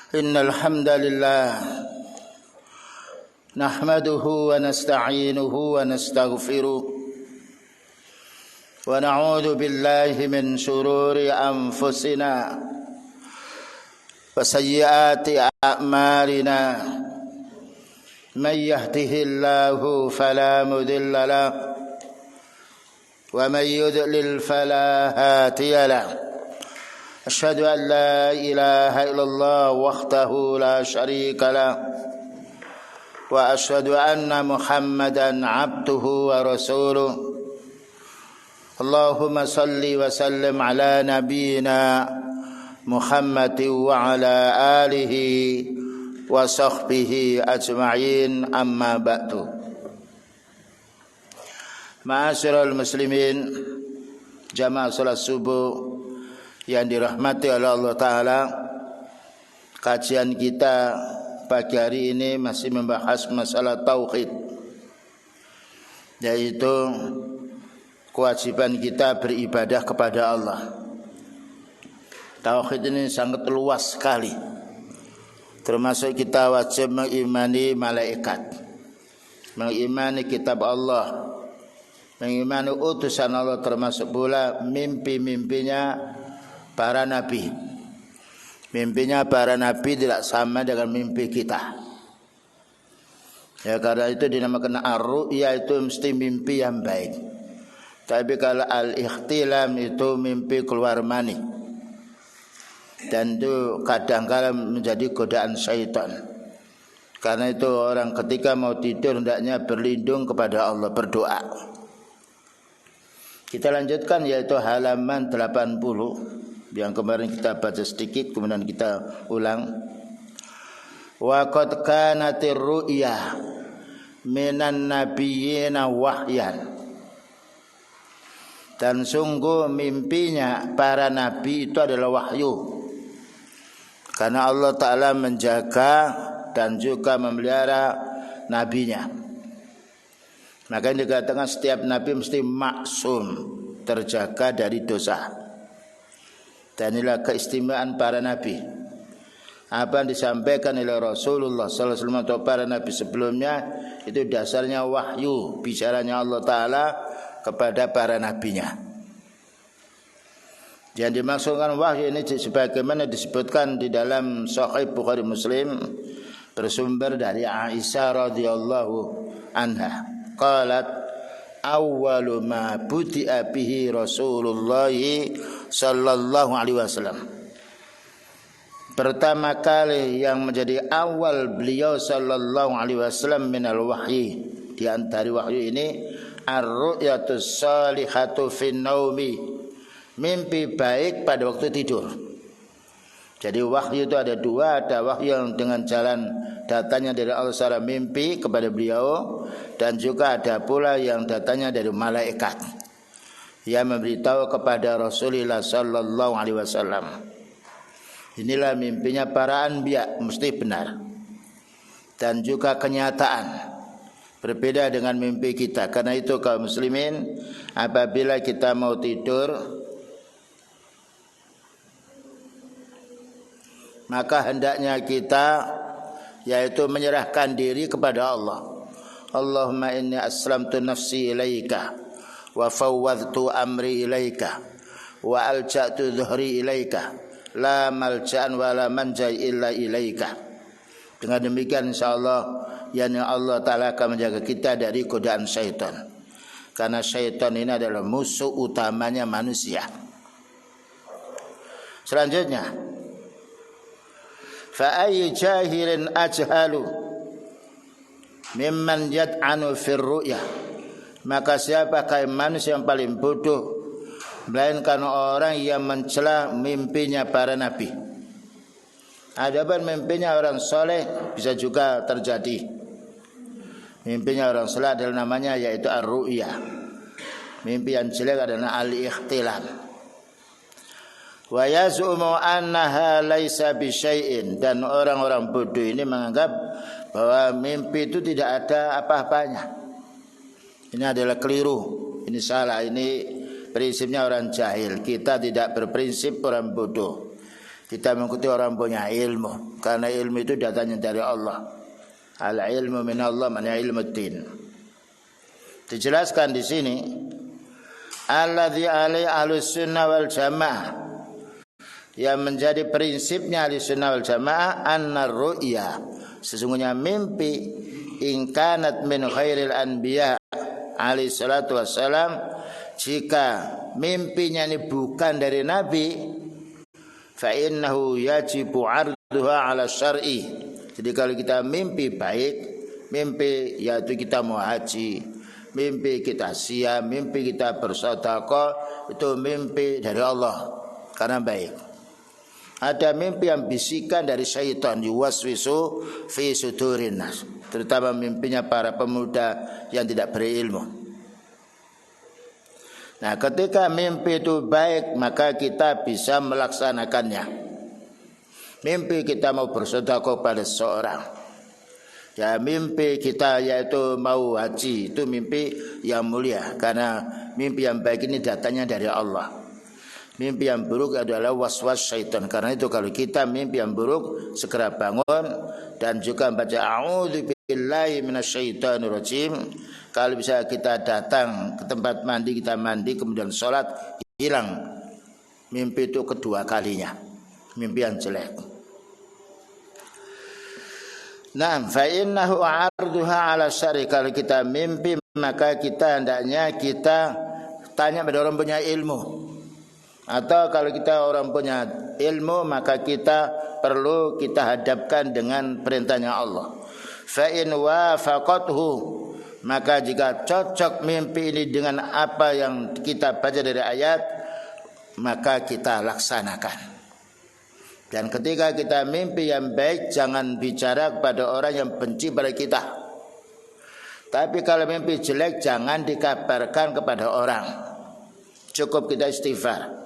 إن الحمد لله نحمده ونستعينه ونستغفره ونعوذ بالله من شرور أنفسنا وسيئات أعمالنا من يهده الله فلا مضل له ومن يضلل فلا هادي له أشهد أن لا إله إلا الله وحده لا شريك له وأشهد أن محمدا عبده ورسوله اللهم صل وسلم على نبينا محمد وعلى آله وصحبه أجمعين أما بعد. Ma'asyiral muslimin, jamaah salat subuh yang dirahmati oleh Allah Ta'ala, kajian kita pagi hari ini masih membahas masalah tauhid, yaitu kewajiban kita beribadah kepada Allah. Tauhid ini sangat luas sekali, termasuk kita wajib mengimani malaikat, mengimani kitab Allah, mengimani utusan Allah, termasuk pula mimpi-mimpinya para nabi. Mimpinya para nabi tidak sama dengan mimpi kita. Ya, karena itu dinamakan ar-ru'ya, itu mesti mimpi yang baik. Tapi kalau al-ikhtilam itu mimpi keluar mani, dan itu kadang-kadang menjadi godaan syaitan. Karena itu orang ketika mau tidur hendaknya berlindung kepada Allah, berdoa. Kita lanjutkan, yaitu halaman 80 yang kemarin kita baca sedikit, kemudian kita ulang. Wa qad kanatir ru'ya minan nabiyyina wahyan. Dan sungguh mimpinya para nabi itu adalah wahyu, karena Allah Ta'ala menjaga dan juga memelihara nabinya. Makanya dikatakan setiap nabi mesti maksum, terjaga dari dosa. Dan inilah keistimewaan para nabi. Apa yang disampaikan oleh Rasulullah sallallahu alaihi wasallam atau para nabi sebelumnya, itu dasarnya wahyu, bicaranya Allah Ta'ala kepada para nabinya. Yang dimaksudkan wahyu ini sebagaimana disebutkan di dalam Sahih Bukhari Muslim, bersumber dari Aisyah radhiyallahu anha. Qalat awwalu ma budi'a bihi Rasulullah sallallahu alaihi wasallam. Pertama kali yang menjadi awal beliau sallallahu alaihi wasallam minal wahyi, di antara wahyu ini ar-ru'yatus salihatu fin naumi, mimpi baik pada waktu tidur. Jadi wahyu itu ada dua, ada wahyu yang dengan jalan datanya dari Allah secara mimpi kepada beliau, dan juga ada pula yang datanya dari malaikat yang memberitahu kepada Rasulullah sallallahu alaihi wasallam. Inilah mimpinya para anbiya, mesti benar dan juga kenyataan, berbeda dengan mimpi kita. Karena itu kaum muslimin, apabila kita mau tidur, maka hendaknya kita yaitu menyerahkan diri kepada Allah. Allahumma inni aslamtu nafsi ilaika wa fawwadtu amri ilaika wa alja'tu dhuhri ilaika la malja'an wa la manja illa ilaika. Dengan demikian insyaallah yakni Allah Ta'ala akan menjaga kita dari godaan syaitan, karena syaitan ini adalah musuh utamanya manusia. Selanjutnya, fa ayyu jahilin ajhalu mimman yad'anu fir ru'ya. Maka siapakah manusia yang paling bodoh melainkan orang yang mencela mimpinya para nabi. Adapun mimpinya orang soleh bisa juga terjadi. Mimpinya orang soleh adalah namanya yaitu ar-ru'ya. Mimpi yang jelek adalah al-ikhtilam. Wa yaz'umu annaha laisa bisyai'in, dan orang-orang bodoh ini menganggap bahwa mimpi itu tidak ada apa-apanya. Ini adalah keliru, ini salah, ini prinsipnya orang jahil. Kita tidak berprinsip orang bodoh. Kita mengikuti orang punya ilmu, karena ilmu itu datangnya dari Allah. Al ilmu min Allah, man ilmu din. Dijelaskan di sini, alladzi alai ahlus sunnah wal jamaah, yang menjadi prinsipnya ahlus sunnah wal jamaah, annar ru'ya, sesungguhnya mimpi, in kanat min khairil anbiya alaihi salatu wassalam, jika mimpinya ini bukan dari Nabi, fa innahu yajibu 'arduha 'ala syar'i. Jadi kalau kita mimpi baik, mimpi yaitu kita mau haji, mimpi kita siam, mimpi kita bersedekah, itu mimpi dari Allah karena baik. Ada mimpi yang bisikan dari syaitan, yuwaswisu fi sudurin nas, terutama mimpinya para pemuda yang tidak berilmu. Nah, ketika mimpi itu baik, maka kita bisa melaksanakannya. Mimpi kita mau bersedekah pada seseorang, ya mimpi kita yaitu mau haji, itu mimpi yang mulia, karena mimpi yang baik ini datangnya dari Allah. Mimpi yang buruk adalah waswas syaitan. Karena itu kalau kita mimpi yang buruk, segera bangun dan juga baca a'udzubillahi minasyaitonir rajim. Kalau bisa kita datang ke tempat mandi, kita mandi kemudian sholat, hilang mimpi itu kedua kalinya, mimpi yang jelek. Nah, fa innahu 'arduha 'ala syar'i. Kalau kita mimpi, maka kita hendaknya kita tanya pada orang punya ilmu. Atau kalau kita orang punya ilmu, maka kita perlu kita hadapkan dengan perintahnya Allah. Fa in wafaqathu, maka jika cocok mimpi ini dengan apa yang kita baca dari ayat, maka kita laksanakan. Dan ketika kita mimpi yang baik, jangan bicara kepada orang yang benci pada kita. Tapi kalau mimpi jelek, jangan dikabarkan kepada orang. Cukup kita istighfar.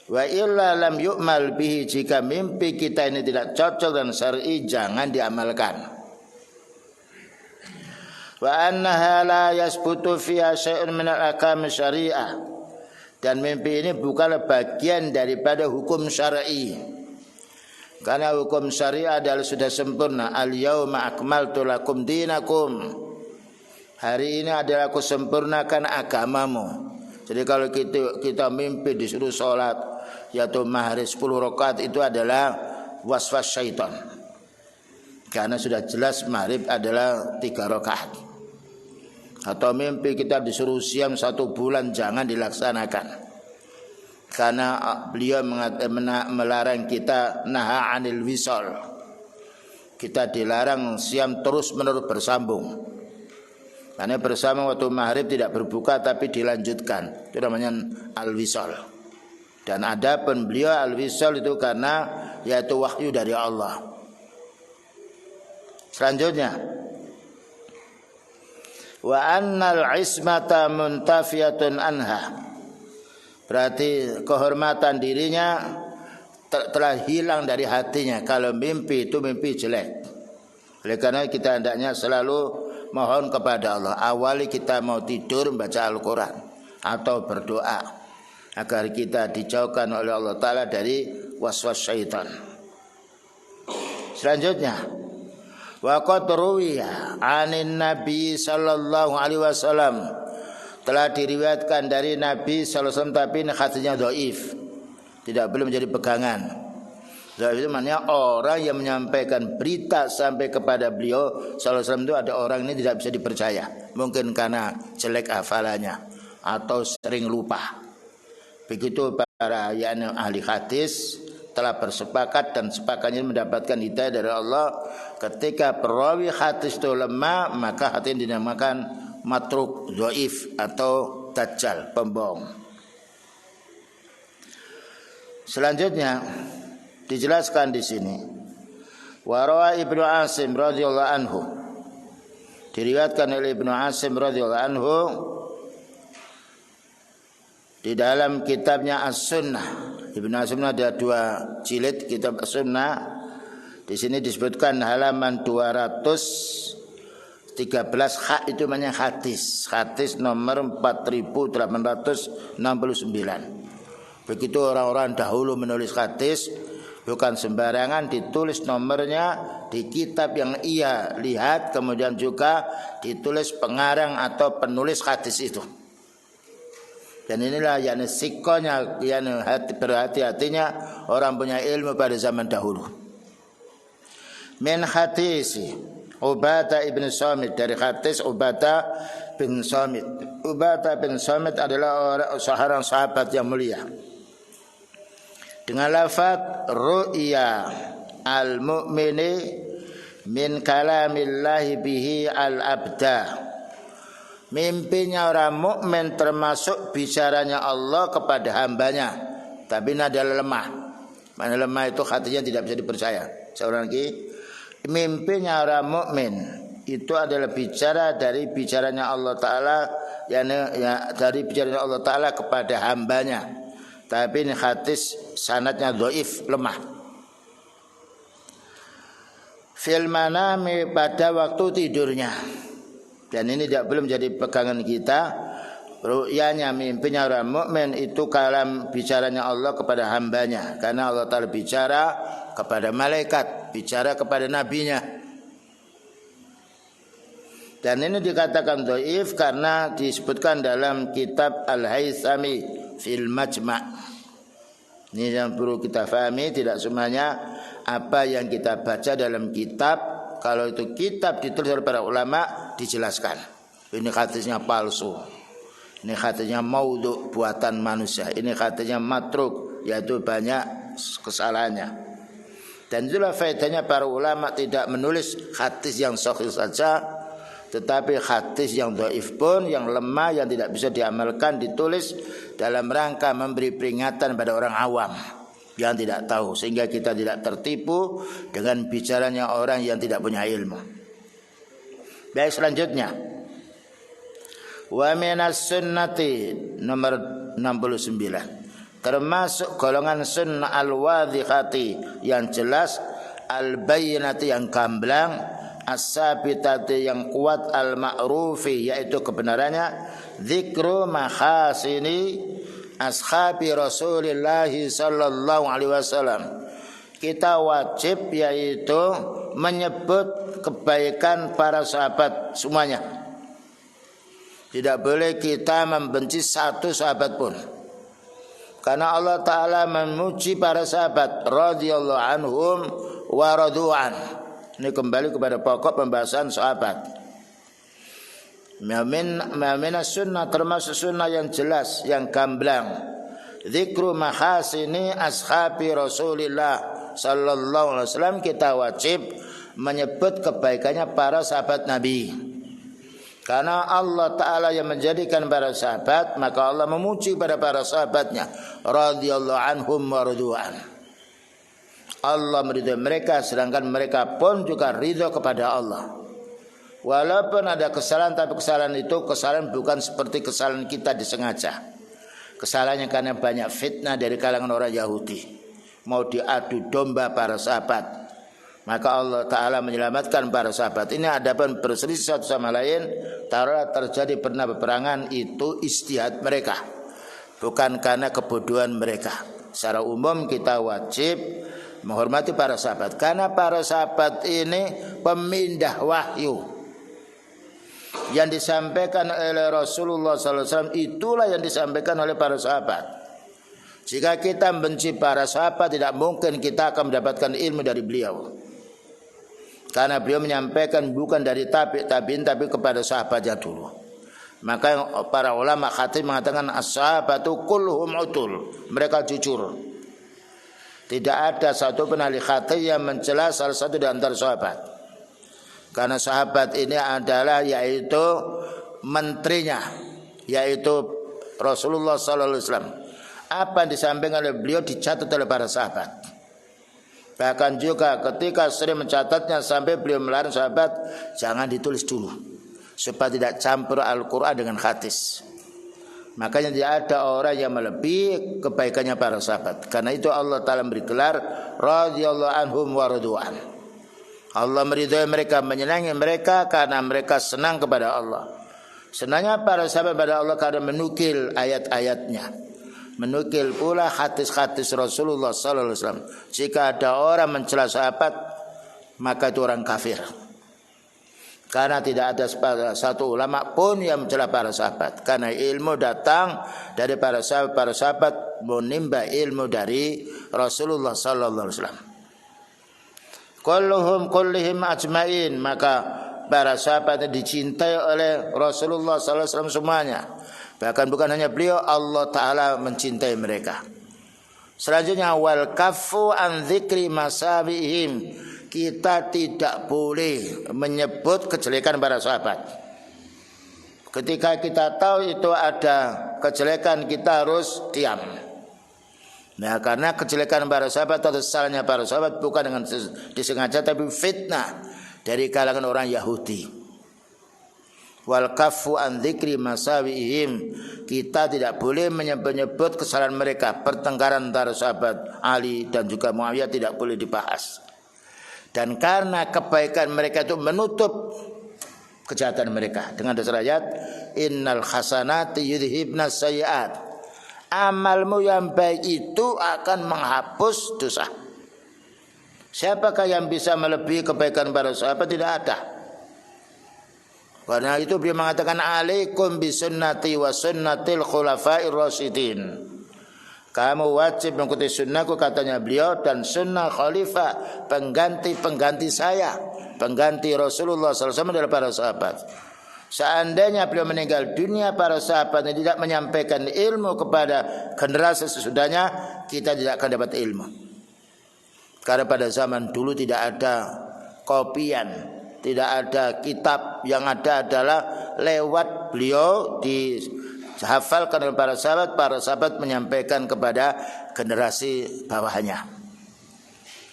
Wa illa lam yu'mal bihi, jika mimpi kita ini tidak cocok dan syar'i, jangan diamalkan. Wa annaha la yasbutu fiha syai'un min al-ahkam syariah, dan mimpi ini bukanlah bagian daripada hukum syar'i. Karena hukum syariah adalah sudah sempurna. Al-yauma akmaltu lakum dinakum, hari ini adalah aku sempurnakan agamamu. Jadi kalau kita mimpi disuruh sholat yaitu maghrib 10 rakaat, itu adalah waswas syaitan. Karena sudah jelas maghrib adalah 3 rakaat. Atau mimpi kita disuruh siam 1 bulan, jangan dilaksanakan. Karena beliau melarang kita naha anil wisal. Kita dilarang siam terus menerus bersambung. Karena bersama waktu maghrib tidak berbuka tapi dilanjutkan, itu namanya al-wisal. Dan ada pun beliau al-wisal itu karena yaitu wahyu dari Allah. Selanjutnya, wa annal ismata muntafiyatun anha, berarti kehormatan dirinya telah hilang dari hatinya kalau mimpi itu mimpi jelek. Oleh karena kita hendaknya selalu mohon kepada Allah. Awali kita mau tidur membaca Al-Quran atau berdoa agar kita dijauhkan oleh Allah Ta'ala dari waswas syaitan. Selanjutnya, wa qad ruwiya 'anin Nabi sallallahu alaihi wasallam, telah diriwayatkan dari Nabi sallallahu alaihi wasallam, tapi ini hadisnya dhaif, tidak boleh menjadi pegangan. Dhaif itu maknanya orang yang menyampaikan berita sampai kepada beliau sallallahu alaihi wasallam itu ada orang ini tidak bisa dipercaya, mungkin karena jelek hafalannya atau sering lupa. Begitu para ahli hadis telah bersepakat dan sepakatnya mendapatkan hidayah dari Allah. Ketika perawi hadis itu lemah, maka hadis dinamakan matruk, dhaif atau dajjal, pembohong. Selanjutnya dijelaskan di sini, wa rawa Ibnu Asim radhiyallahu anhu, diriwayatkan oleh Ibnu Asim radhiyallahu anhu di dalam kitabnya As-Sunnah. Ibnu Asim ada 2 jilid kitab As-Sunnah. Di sini disebutkan halaman 213 hak, itu namanya hadis. Hadis nomor 4869. Begitu orang-orang dahulu menulis hadis, Bukan sembarangan ditulis nomornya di kitab yang ia lihat, kemudian juga ditulis pengarang atau penulis hadis itu. Dan inilah yang sikonya, yang berhati-hatinya orang punya ilmu pada zaman dahulu. Min hadisi Ubadah ibn Samit, dari hadis Ubadah bin Samit. Ubadah bin Samit adalah seorang sahabat yang mulia. Dengan lafaz ru'ya al-mu'mini min kalamillahi bihi al-abda. Mimpinya orang mukmin termasuk bicaranya Allah kepada hambanya, tapi ini adalah lemah. Mana lemah itu hatinya tidak bisa dipercaya. Seorang lagi, mimpinya orang mukmin itu adalah bicara dari bicaranya Allah Ta'ala, dari bicaranya Allah Ta'ala kepada hambanya. Tapi ini hadis sanadnya dhaif, lemah. Fil manami, pada waktu tidurnya. Dan ini tidak belum jadi pegangan kita. Ru'yanya, mimpinya orang mukmin itu kalam bicaranya Allah kepada hambanya. Karena Allah Ta'ala bicara kepada malaikat, bicara kepada nabinya. Dan ini dikatakan dhaif karena disebutkan dalam kitab Al-Haythami fil Majma'. Ini yang perlu kita fahami. Tidak semuanya apa yang kita baca dalam kitab, kalau itu kitab ditulis oleh para ulama, dijelaskan ini hadisnya palsu, ini hadisnya maudhu, buatan manusia, ini hadisnya matruk, yaitu banyak kesalahannya. Dan itulah faedahnya para ulama tidak menulis hadis yang sahih saja, tetapi hadis yang dhaif pun, yang lemah, yang tidak bisa diamalkan, ditulis dalam rangka memberi peringatan pada orang awam yang tidak tahu, sehingga kita tidak tertipu dengan bicaranya orang yang tidak punya ilmu. Baik, selanjutnya, wa minas sunnati, nomor 69, termasuk golongan sunnah al-wadhihati, yang jelas, al-bayyinati, yang gamblang, as-sabitati, yang kuat, al-ma'rufi, yaitu kebenarannya, dzikru mahasini ashabi Rasulillah sallallahu alaihi wasallam. Kita wajib yaitu menyebut kebaikan para sahabat semuanya. Tidak boleh kita membenci satu sahabat pun. Karena Allah Ta'ala memuji para sahabat radhiyallahu anhum wa radu'an. Ini kembali kepada pokok pembahasan sahabat. Minas sunnah, termasuk sunnah yang jelas, yang gamblang, dzikru mahasini ashabi Rasulillah sallallahu alaihi wasallam. Kita wajib menyebut kebaikannya para sahabat Nabi. Karena Allah Ta'ala yang menjadikan para sahabat, maka Allah memuji pada para sahabatnya radhiyallahu anhum wa radu'an. Allah meridhai mereka, sedangkan mereka pun juga ridho kepada Allah. Walaupun ada kesalahan, tapi kesalahan itu kesalahan bukan seperti kesalahan kita disengaja. Kesalahannya karena banyak fitnah dari kalangan orang Yahudi, mau diadu domba para sahabat. Maka Allah Ta'ala menyelamatkan para sahabat. Ini adapun berselisih satu sama lain, taruhlah terjadi pernah peperangan, itu ijtihad mereka, bukan karena kebodohan mereka. Secara umum kita wajib menghormati para sahabat, karena para sahabat ini pemindah wahyu. Yang disampaikan oleh Rasulullah SAW itulah yang disampaikan oleh para sahabat. Jika kita membenci para sahabat, tidak mungkin kita akan mendapatkan ilmu dari beliau. Karena beliau menyampaikan bukan dari tabi'in, tapi kepada sahabatnya dulu. Maka para ulama khatib mengatakan as-sahabatu kulluhum utul, mereka jujur. Tidak ada satu pun ahli khatib yang mencela salah satu di antara sahabat. Karena sahabat ini adalah yaitu menterinya, yaitu Rasulullah SAW. Apa yang disampaikan oleh beliau dicatat oleh para sahabat. Bahkan juga ketika sering mencatatnya sampai beliau melarang sahabat jangan ditulis dulu, supaya tidak campur Al-Quran dengan hadis. Makanya tidak ada orang yang melebihi kebaikannya para sahabat. Karena itu Allah Ta'ala beri gelar radhiyallahu anhum wa radu'an. Allah meridhai mereka, menyenangi mereka karena mereka senang kepada Allah. Senangnya para sahabat pada Allah karena menukil ayat-ayatnya. menukil pula hadis-hadis Rasulullah sallallahu alaihi wasallam. Jika ada orang mencela sahabat, maka itu orang kafir. Karena tidak ada satu ulama pun yang mencela para sahabat. Karena ilmu datang dari para sahabat menimba ilmu dari Rasulullah sallallahu alaihi wasallam. Kullihim ajmain, maka para sahabat dicintai oleh Rasulullah sallallahu alaihi wasallam semuanya. Bahkan bukan hanya beliau, Allah taala mencintai mereka. Selanjutnya wal kaffu an dzikri masabihim. Kita tidak boleh menyebut kejelekan para sahabat. Ketika kita tahu itu ada kejelekan, kita harus diam. Nah, karena kejelekan para sahabat atau salahnya para sahabat bukan dengan disengaja, tapi fitnah dari kalangan orang Yahudi. Wal kaffu an dzikri masawihim. Kita tidak boleh menyebut kesalahan mereka. Pertengkaran antara sahabat Ali dan juga Muawiyah tidak boleh dibahas. Dan karena kebaikan mereka itu menutup kejahatan mereka dengan dasar ayat innal hasanati yudhibnas sayyiat. Amalmu yang baik itu akan menghapus dosa. Siapakah yang bisa melebihi kebaikan para sahabat? Tidak ada. Karena itu beliau mengatakan alaikum bisunnati wa sunnatil khulafair rasyidin. Kamu wajib mengikuti sunnahku, katanya beliau, dan sunnah khalifah pengganti saya, pengganti Rasulullah SAW adalah para sahabat. Seandainya beliau meninggal dunia, para sahabat yang tidak menyampaikan ilmu kepada generasi sesudahnya, kita tidak akan dapat ilmu. Karena pada zaman dulu tidak ada kopian, tidak ada kitab, yang ada adalah lewat beliau dihafalkan oleh para sahabat menyampaikan kepada generasi bawahnya.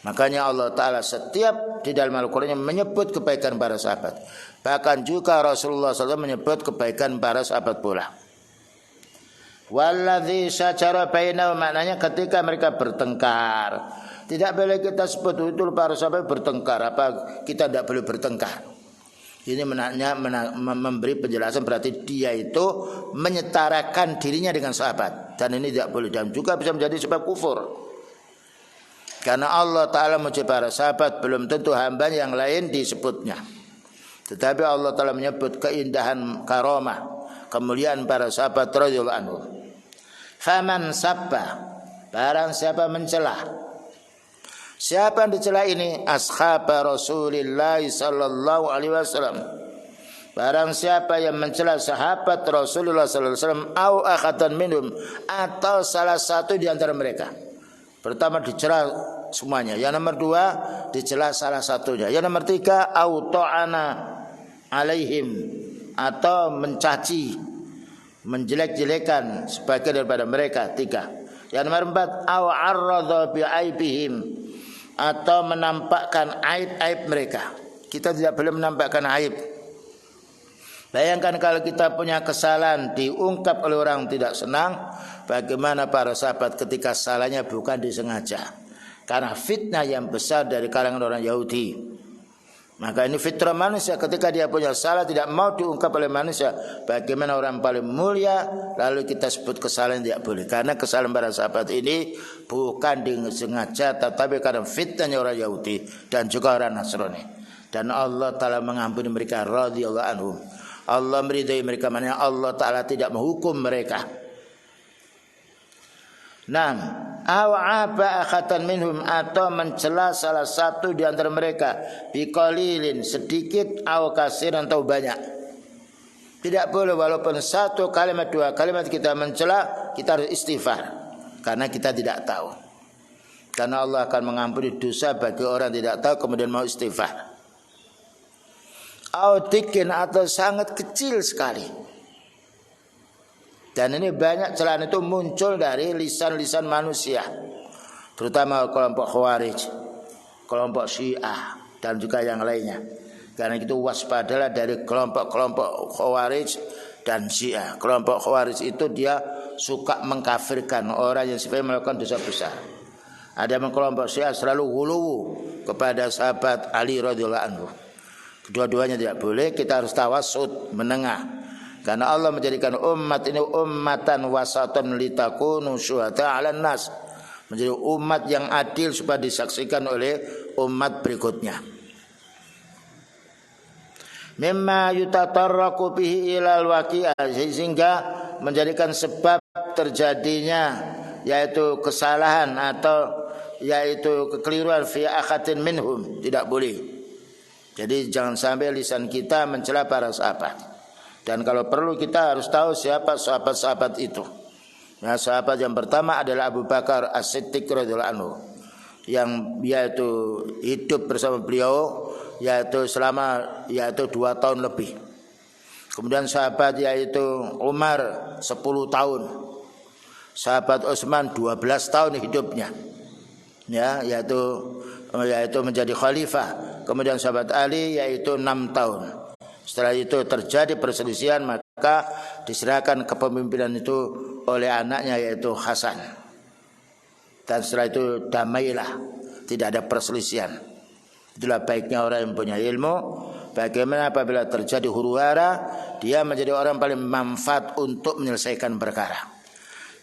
Makanya Allah Ta'ala setiap di dalam Al-Quran menyebut kebaikan para sahabat. Bahkan juga Rasulullah SAW menyebut kebaikan para sahabat pula. Walladzi syajara bainahum, maknanya ketika mereka bertengkar. Tidak boleh kita sebut itu para sahabat bertengkar. Apa kita tidak boleh bertengkar? Ini memberi penjelasan, berarti dia itu menyetarakan dirinya dengan sahabat, dan ini tidak boleh, dan juga bisa menjadi sebab kufur. Karena Allah Ta'ala memuji para sahabat, belum tentu hambanya yang lain disebutnya. Tetapi Allah Ta'ala menyebut keindahan karamah, kemuliaan para sahabat radhiyallahu anhu. Faman sabba, barang siapa mencela. Siapa yang dicela ini? Ashab Rasulullah sallallahu alaihi wasallam. Barang siapa yang mencela sahabat Rasulullah sallallahu alaihi wasallam au akhatan minhum, atau salah satu di antara mereka. Pertama dicela semuanya. Yang nomor dua dicela salah satunya. Yang nomor tiga au ta'ana alaihim, atau mencaci, menjelek-jelekan sebagian daripada mereka. Tiga. Yang nomor empat au arradha bi aibihim, atau menampakkan aib-aib mereka. Kita tidak boleh menampakkan aib. Bayangkan kalau kita punya kesalahan diungkap oleh orang tidak senang, bagaimana para sahabat ketika salahnya bukan disengaja. Karena fitnah yang besar dari kalangan orang Yahudi. Maka ini fitrah manusia, ketika dia punya salah tidak mau diungkap oleh manusia. Bagaimana orang paling mulia lalu kita sebut kesalahan, tidak boleh. Karena kesalahan para sahabat ini bukan disengaja, tetapi karena fitnahnya orang Yahudi dan juga orang Nasrani. Dan Allah Ta'ala mengampuni mereka radhiyallahu anhum. Allah meridai mereka, maknanya Allah Ta'ala tidak menghukum mereka. Nah, aw'aba akhatan minhum, atau mencela salah satu di antara mereka, biqalilin, sedikit, aw kasiran, atau banyak. Tidak boleh walaupun satu kalimat, dua kalimat kita mencela, kita harus istighfar, karena kita tidak tahu. Karena Allah akan mengampuni dosa bagi orang tidak tahu kemudian mau istighfar. Aw dikin, atau sangat kecil sekali. Dan ini banyak celaan itu muncul dari lisan-lisan manusia, terutama kelompok Khawarij, kelompok Syiah, dan juga yang lainnya. Karena itu waspadalah dari kelompok-kelompok Khawarij dan Syiah. Kelompok Khawarij itu dia suka mengkafirkan orang yang sebenarnya melakukan dosa besar. Ada kelompok Syiah selalu ghuluwu kepada sahabat Ali radhiyallahu anhu. Kedua-duanya tidak boleh, kita harus tawassut, menengah. Karena Allah menjadikan umat ini ummatan wasatan litakunu syuhada 'alan nas. Menjadi umat yang adil supaya disaksikan oleh umat berikutnya. Mimma yutatarraqu bihi ilal waqi'ah, sehingga menjadikan sebab terjadinya yaitu kesalahan atau yaitu kekeliruan fi akhatin minhum, tidak boleh. Jadi jangan sampai lisan kita mencela para sahabat. Dan kalau perlu kita harus tahu siapa sahabat-sahabat itu. Nah, sahabat yang pertama adalah Abu Bakar As-Siddiq radhiyallahu anhu, yang yaitu hidup bersama beliau yaitu selama 2 tahun lebih. Kemudian sahabat yaitu Umar 10 tahun. Sahabat Utsman 12 tahun hidupnya. Ya, yaitu menjadi khalifah. Kemudian sahabat Ali yaitu 6 tahun. Setelah itu terjadi perselisihan, maka diserahkan kepemimpinan itu oleh anaknya yaitu Hasan. Dan setelah itu damailah, tidak ada perselisihan. Itulah baiknya orang yang punya ilmu. Bagaimana apabila terjadi huru-hara, dia menjadi orang paling manfaat untuk menyelesaikan perkara.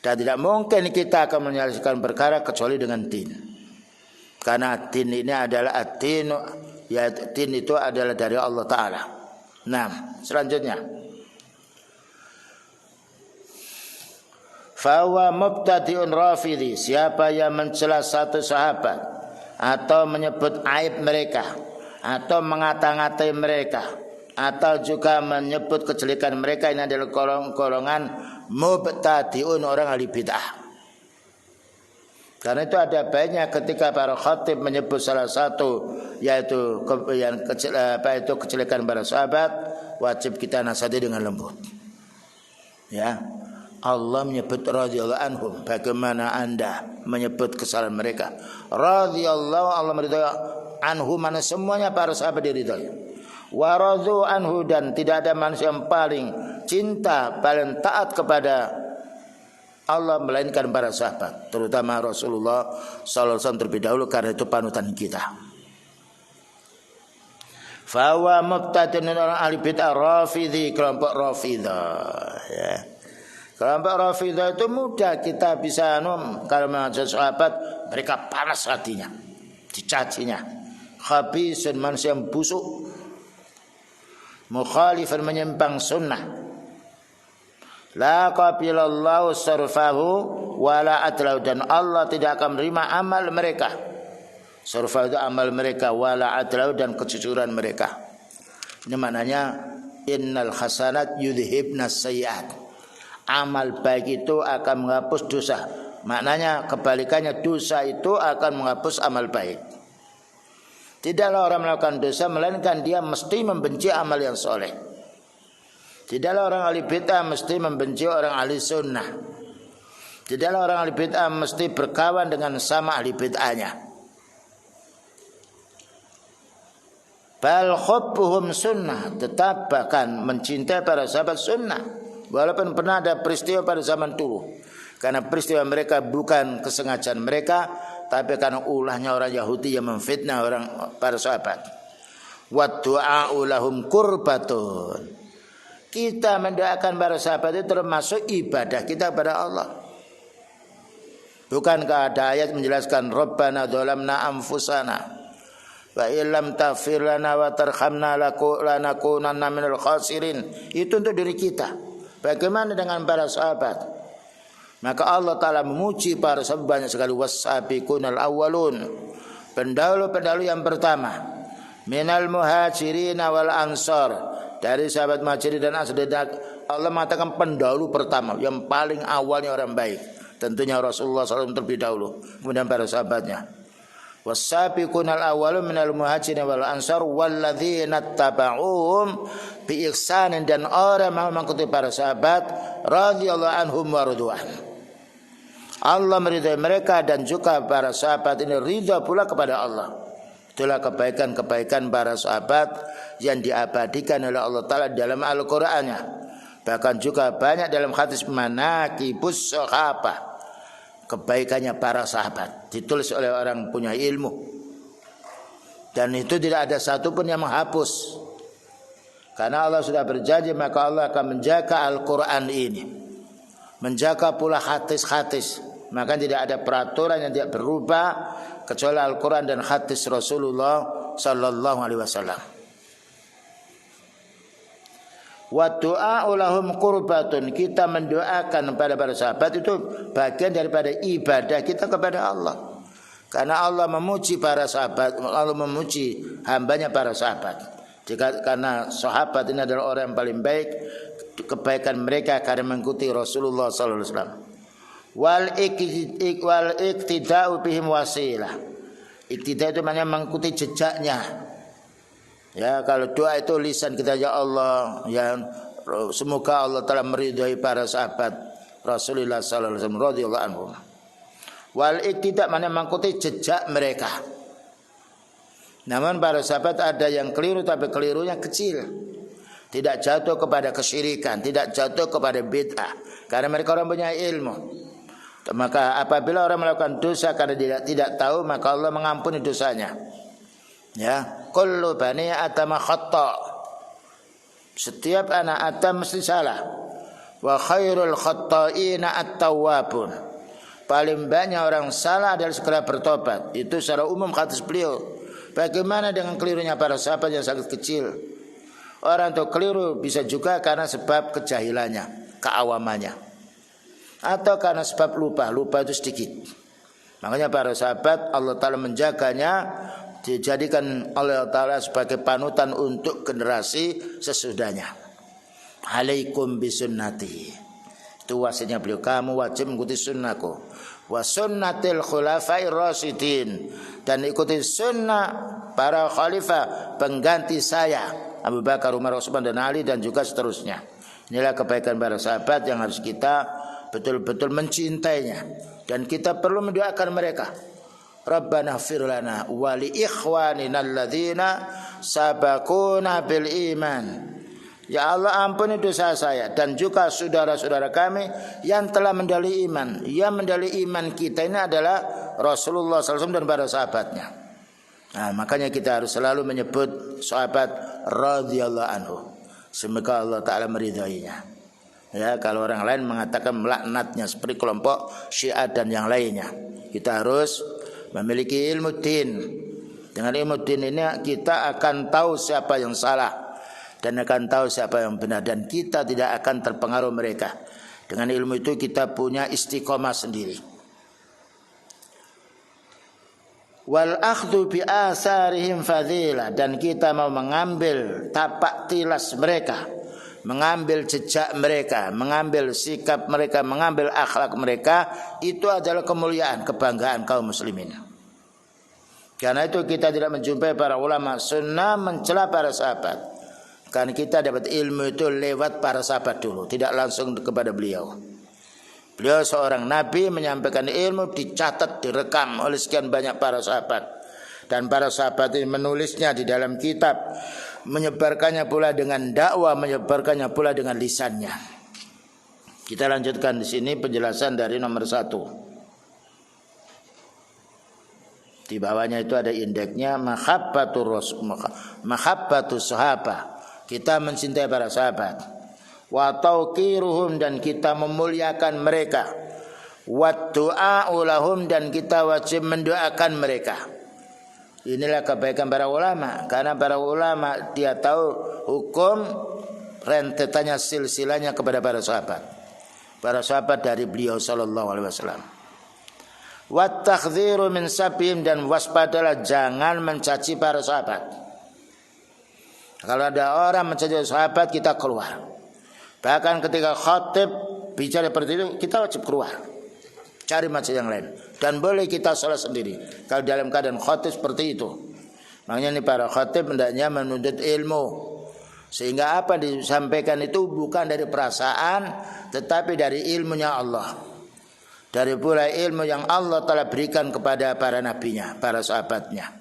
Dan tidak mungkin kita akan menyelesaikan perkara kecuali dengan din. Karena din ini adalah ad-din, ya, din itu adalah dari Allah Ta'ala. Nah, selanjutnya, fahuwa mubtadi'un rafidhi, siapa yang mencela satu sahabat atau menyebut aib mereka atau mengata-ngatai mereka atau juga menyebut kejelekan mereka, ini adalah golongan mubtadi'un, orang ahli bid'ah. Karena itu ada baiknya ketika para khatib menyebut salah satu yaitu kejelekan para sahabat, wajib kita nasihati dengan lembut. Ya, Allah menyebut radhiyallahu anhum, bagaimana Anda menyebut kesalahan mereka? Radhiyallahu, Allah meridhai anhu, mana semuanya para sahabat diridhai. Wa radhu anhu, dan tidak ada manusia yang paling cinta, paling taat kepada Allah melainkan para sahabat, terutama Rasulullah sallallahu alaihi wasallam terlebih dahulu, karena itu panutan kita. Fa wa mubtadi'un, orang ahli bid'ah rafidhi, kelompok rafidah, ya. Kelompok rafidah itu mudah kita bisa kalau mengajar sahabat, mereka panas hatinya, dicacinya. Khabisun, manusia yang busuk, mukhalifan, menyimpang sunnah. La qabilallahu sarfahu wala adlahu, dan Allah tidak akan menerima amal mereka. Sarfahu itu amal mereka, wala adlahu, dan kejujuran mereka. Ini maknanya innal hasanat yudhibnas sayyi'at. Amal baik itu akan menghapus dosa. Maknanya kebalikannya, dosa itu akan menghapus amal baik. Tidaklah orang melakukan dosa melainkan dia mesti membenci amal yang soleh. Tidaklah orang ahli bid'ah mesti membenci orang ahli sunnah. Tidaklah orang ahli bid'ah mesti berkawan dengan sama ahli bid'ahnya. Bal hubbuhum sunnah, tetap bahkan mencintai para sahabat sunnah, walaupun pernah ada peristiwa pada zaman dulu. Karena peristiwa mereka bukan kesengajaan mereka, tapi karena ulahnya orang Yahudi yang memfitnah para sahabat. Wa du'a'u lahum qurbatun. Kita mendoakan para sahabat itu termasuk ibadah kita kepada Allah. Bukankah ada ayat menjelaskan Rabbana dzalamna anfusana wa illam taghfir lana wa tarhamna lanakunanna minal khasirin. Itu untuk diri kita. Bagaimana dengan para sahabat? Maka Allah Ta'ala memuji para sahabat banyak sekali. Was-sabiqunal awwalun, pendahulu-pendahulu yang pertama, minal muhajirin wal ansar, dari sahabat Muhajirin dan Ansar. Allah mengatakan pendahulu pertama, yang paling awalnya orang baik, tentunya Rasulullah SAW terlebih dahulu, kemudian para sahabatnya. Was-sabiqunal awwalun minal muhajirin wal ansar walladzina tabauhum bi ihsanin, dan orang yang mengikuti para sahabat radhiyallahu anhum wa radwan. Allah meridai mereka dan juga para sahabat ini ridha pula kepada Allah. Itulah kebaikan-kebaikan para sahabat yang diabadikan oleh Allah Ta'ala dalam Al-Qur'annya. Bahkan juga banyak dalam hadis manaqibus sahabah, kebaikannya para sahabat, ditulis oleh orang punya ilmu. Dan itu tidak ada satupun yang menghapus Karena Allah sudah berjanji, maka Allah akan menjaga Al-Quran ini, menjaga pula hadis-hadis. Maka tidak ada peraturan yang tidak berubah kecuali Al-Quran dan hadis Rasulullah sallallahu alaihi wasallam. Wa du'a'u lahum qurbatun, kita mendoakan kepada para sahabat itu bagian daripada ibadah kita kepada Allah. Karena Allah memuji para sahabat, Allah memuji hambanya para sahabat. Karena sahabat ini adalah orang yang paling baik, kebaikan mereka karena mengikuti Rasulullah sallallahu alaihi wasallam. Wal iktida'u bihim wasilah. Iktida' itu maknanya mengikuti jejaknya. Ya, kalau doa itu lisan kita, ya Allah, ya semoga Allah telah meridhai para sahabat Rasulullah sallallahu alaihi wasallam radhiyallahu anhum. Wal iktida' maknanya mengikuti jejak mereka. Namun para sahabat ada yang keliru, tapi kelirunya kecil. Tidak jatuh kepada kesyirikan, tidak jatuh kepada bid'ah, karena mereka orang punya ilmu. Maka apabila orang melakukan dosa karena tidak tahu, maka Allah mengampuni dosanya. Ya, kullu bani Adam khata'. Setiap anak Adam mesti salah. Wa khairul khata'ina at-tawwabun. Paling banyak orang salah adalah segera bertobat. Itu secara umum hadis beliau. Bagaimana dengan kelirunya para sahabat yang sangat kecil? Orang itu keliru bisa juga karena sebab kejahilannya, keawamannya, atau karena sebab lupa itu sedikit. Makanya para sahabat Allah Ta'ala menjaganya, dijadikan oleh Allah Ta'ala sebagai panutan untuk generasi sesudahnya. Alaikum bisunnati, itu wasiatnya beliau, kamu wajib mengikuti sunnahku, wa sunnatil khulafai rasyidin, dan ikuti sunnah para khalifah pengganti saya, Abu Bakar, Umar, Utsman dan Ali, dan juga seterusnya. Inilah kebaikan para sahabat yang harus kita betul-betul mencintainya, dan kita perlu mendoakan mereka. Rabbana ighfir lana wa li ikhwanina alladzina sabaquna bil iman. Ya Allah, ampuni dosa saya dan juga saudara-saudara kami yang telah mendahului iman. Yang mendahului iman kita ini adalah Rasulullah SAW dan para sahabatnya. Nah, makanya kita harus selalu menyebut sahabat radhiyallahu anhu. Semoga Allah Ta'ala meridainya. Ya, kalau orang lain mengatakan melaknatnya seperti kelompok Syiah dan yang lainnya. Kita harus memiliki ilmu din. Dengan ilmu din ini kita akan tahu siapa yang salah dan akan tahu siapa yang benar, dan kita tidak akan terpengaruh mereka. Dengan ilmu itu kita punya istiqomah sendiri. Wal akhdhu bi asarihim fadilah, dan kita mau mengambil tapak tilas mereka, mengambil jejak mereka, mengambil sikap mereka, mengambil akhlak mereka, itu adalah kemuliaan, kebanggaan kaum muslimin. Karena itu kita tidak menjumpai para ulama sunnah mencela para sahabat, karena kita dapat ilmu itu lewat para sahabat dulu, tidak langsung kepada beliau. Beliau seorang nabi, menyampaikan ilmu dicatat, direkam oleh sekian banyak para sahabat, dan para sahabat ini menulisnya di dalam kitab, menyebarkannya pula dengan dakwah, menyebarkannya pula dengan lisannya. Kita lanjutkan di sini penjelasan dari nomor 1. Di bawahnya itu ada indeksnya, mahabbatus sahabah. Kita mencintai para sahabat. Wa tauqiruhum, dan kita memuliakan mereka. Wa du'a'u lahum, dan kita wajib mendoakan mereka. Inilah kebaikan para ulama, karena para ulama dia tahu hukum rentetannya, silsilahnya kepada para sahabat. Para sahabat dari beliau sallallahu alaihi wasallam. Wa takhdhiru min sabihim, dan waspadalah jangan mencaci para sahabat. Kalau ada orang mencaci sahabat, kita keluar. Bahkan ketika khatib bicara seperti itu, kita wajib keluar, cari masjid yang lain, dan boleh kita sholat sendiri kalau dalam keadaan khatib seperti itu. Makanya ini para khatib hendaknya menuntut ilmu, sehingga apa yang disampaikan itu bukan dari perasaan, tetapi dari ilmunya Allah, dari pula ilmu yang Allah telah berikan kepada para nabinya, para sahabatnya.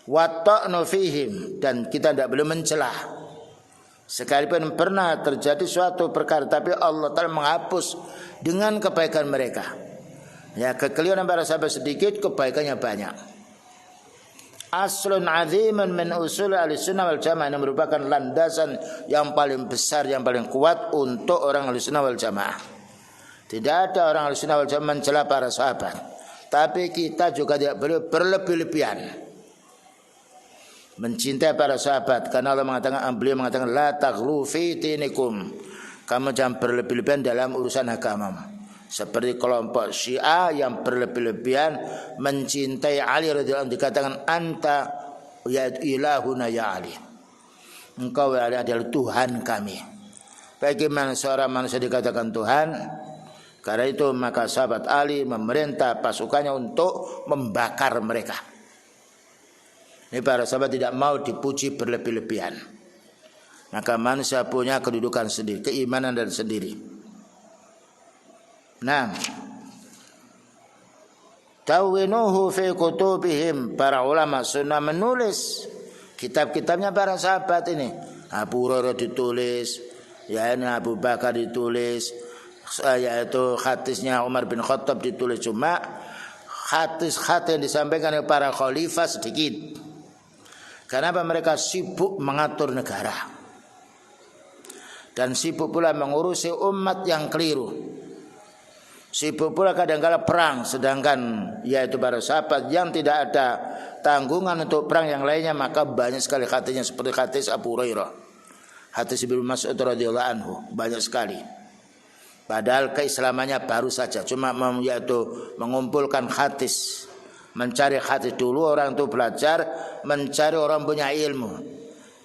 Wa ta'nu fihim, dan kita tidak boleh mencelah. Sekalipun pernah terjadi suatu perkara, tapi Allah telah menghapus dengan kebaikan mereka. Ya, kekeliruan para sahabat sedikit, kebaikannya banyak. aslun azimun min usul ahlussunnah wal jamaah, ini merupakan landasan yang paling besar, yang paling kuat untuk orang ahlussunnah wal jamaah. Tidak ada orang ahlussunnah wal jamaah mencela para sahabat, tapi kita juga tidak boleh berlebih-lebihan mencintai para sahabat, karena Allah mengatakan, beliau mengatakan la taghlu fi dinikum, kamu jangan berlebih-lebihan dalam urusan agamamu. Seperti kelompok Syiah yang berlebih-lebihan mencintai Ali radhiyallahu anhu, dikatakan anta ya ilahuna ya Ali, engkau adalah Tuhan kami. Bagaimana seorang manusia dikatakan Tuhan? Karena itu maka sahabat Ali memerintah pasukannya untuk membakar mereka. Ini para sahabat tidak mau dipuji berlebih-lebihan. Maka manusia punya kedudukan sendiri, keimanan dan sendiri. Nah, tawinuhu fi kutubihim, para ulama sunnah menulis kitab-kitabnya para sahabat ini. Abu Hurairah ditulis, ya ini Abu Bakar ditulis, yaitu hadisnya Umar bin Khattab ditulis. Cuma hadis-hadis yang disampaikan oleh para khalifah sedikit. Kenapa? Mereka sibuk mengatur negara dan sibuk pula mengurusi umat yang keliru. Sibuk pula kadang-kala perang, sedangkan yaitu para sahabat yang tidak ada tanggungan untuk perang yang lainnya, maka banyak sekali hadisnya, seperti hadis Abu Hurairah, hadis Ibnu Mas'ud radhiyallahu anhu, banyak sekali. Padahal keislamannya baru saja, cuma yaitu mengumpulkan hadis, mencari hadis dulu, orang itu belajar, mencari orang punya ilmu,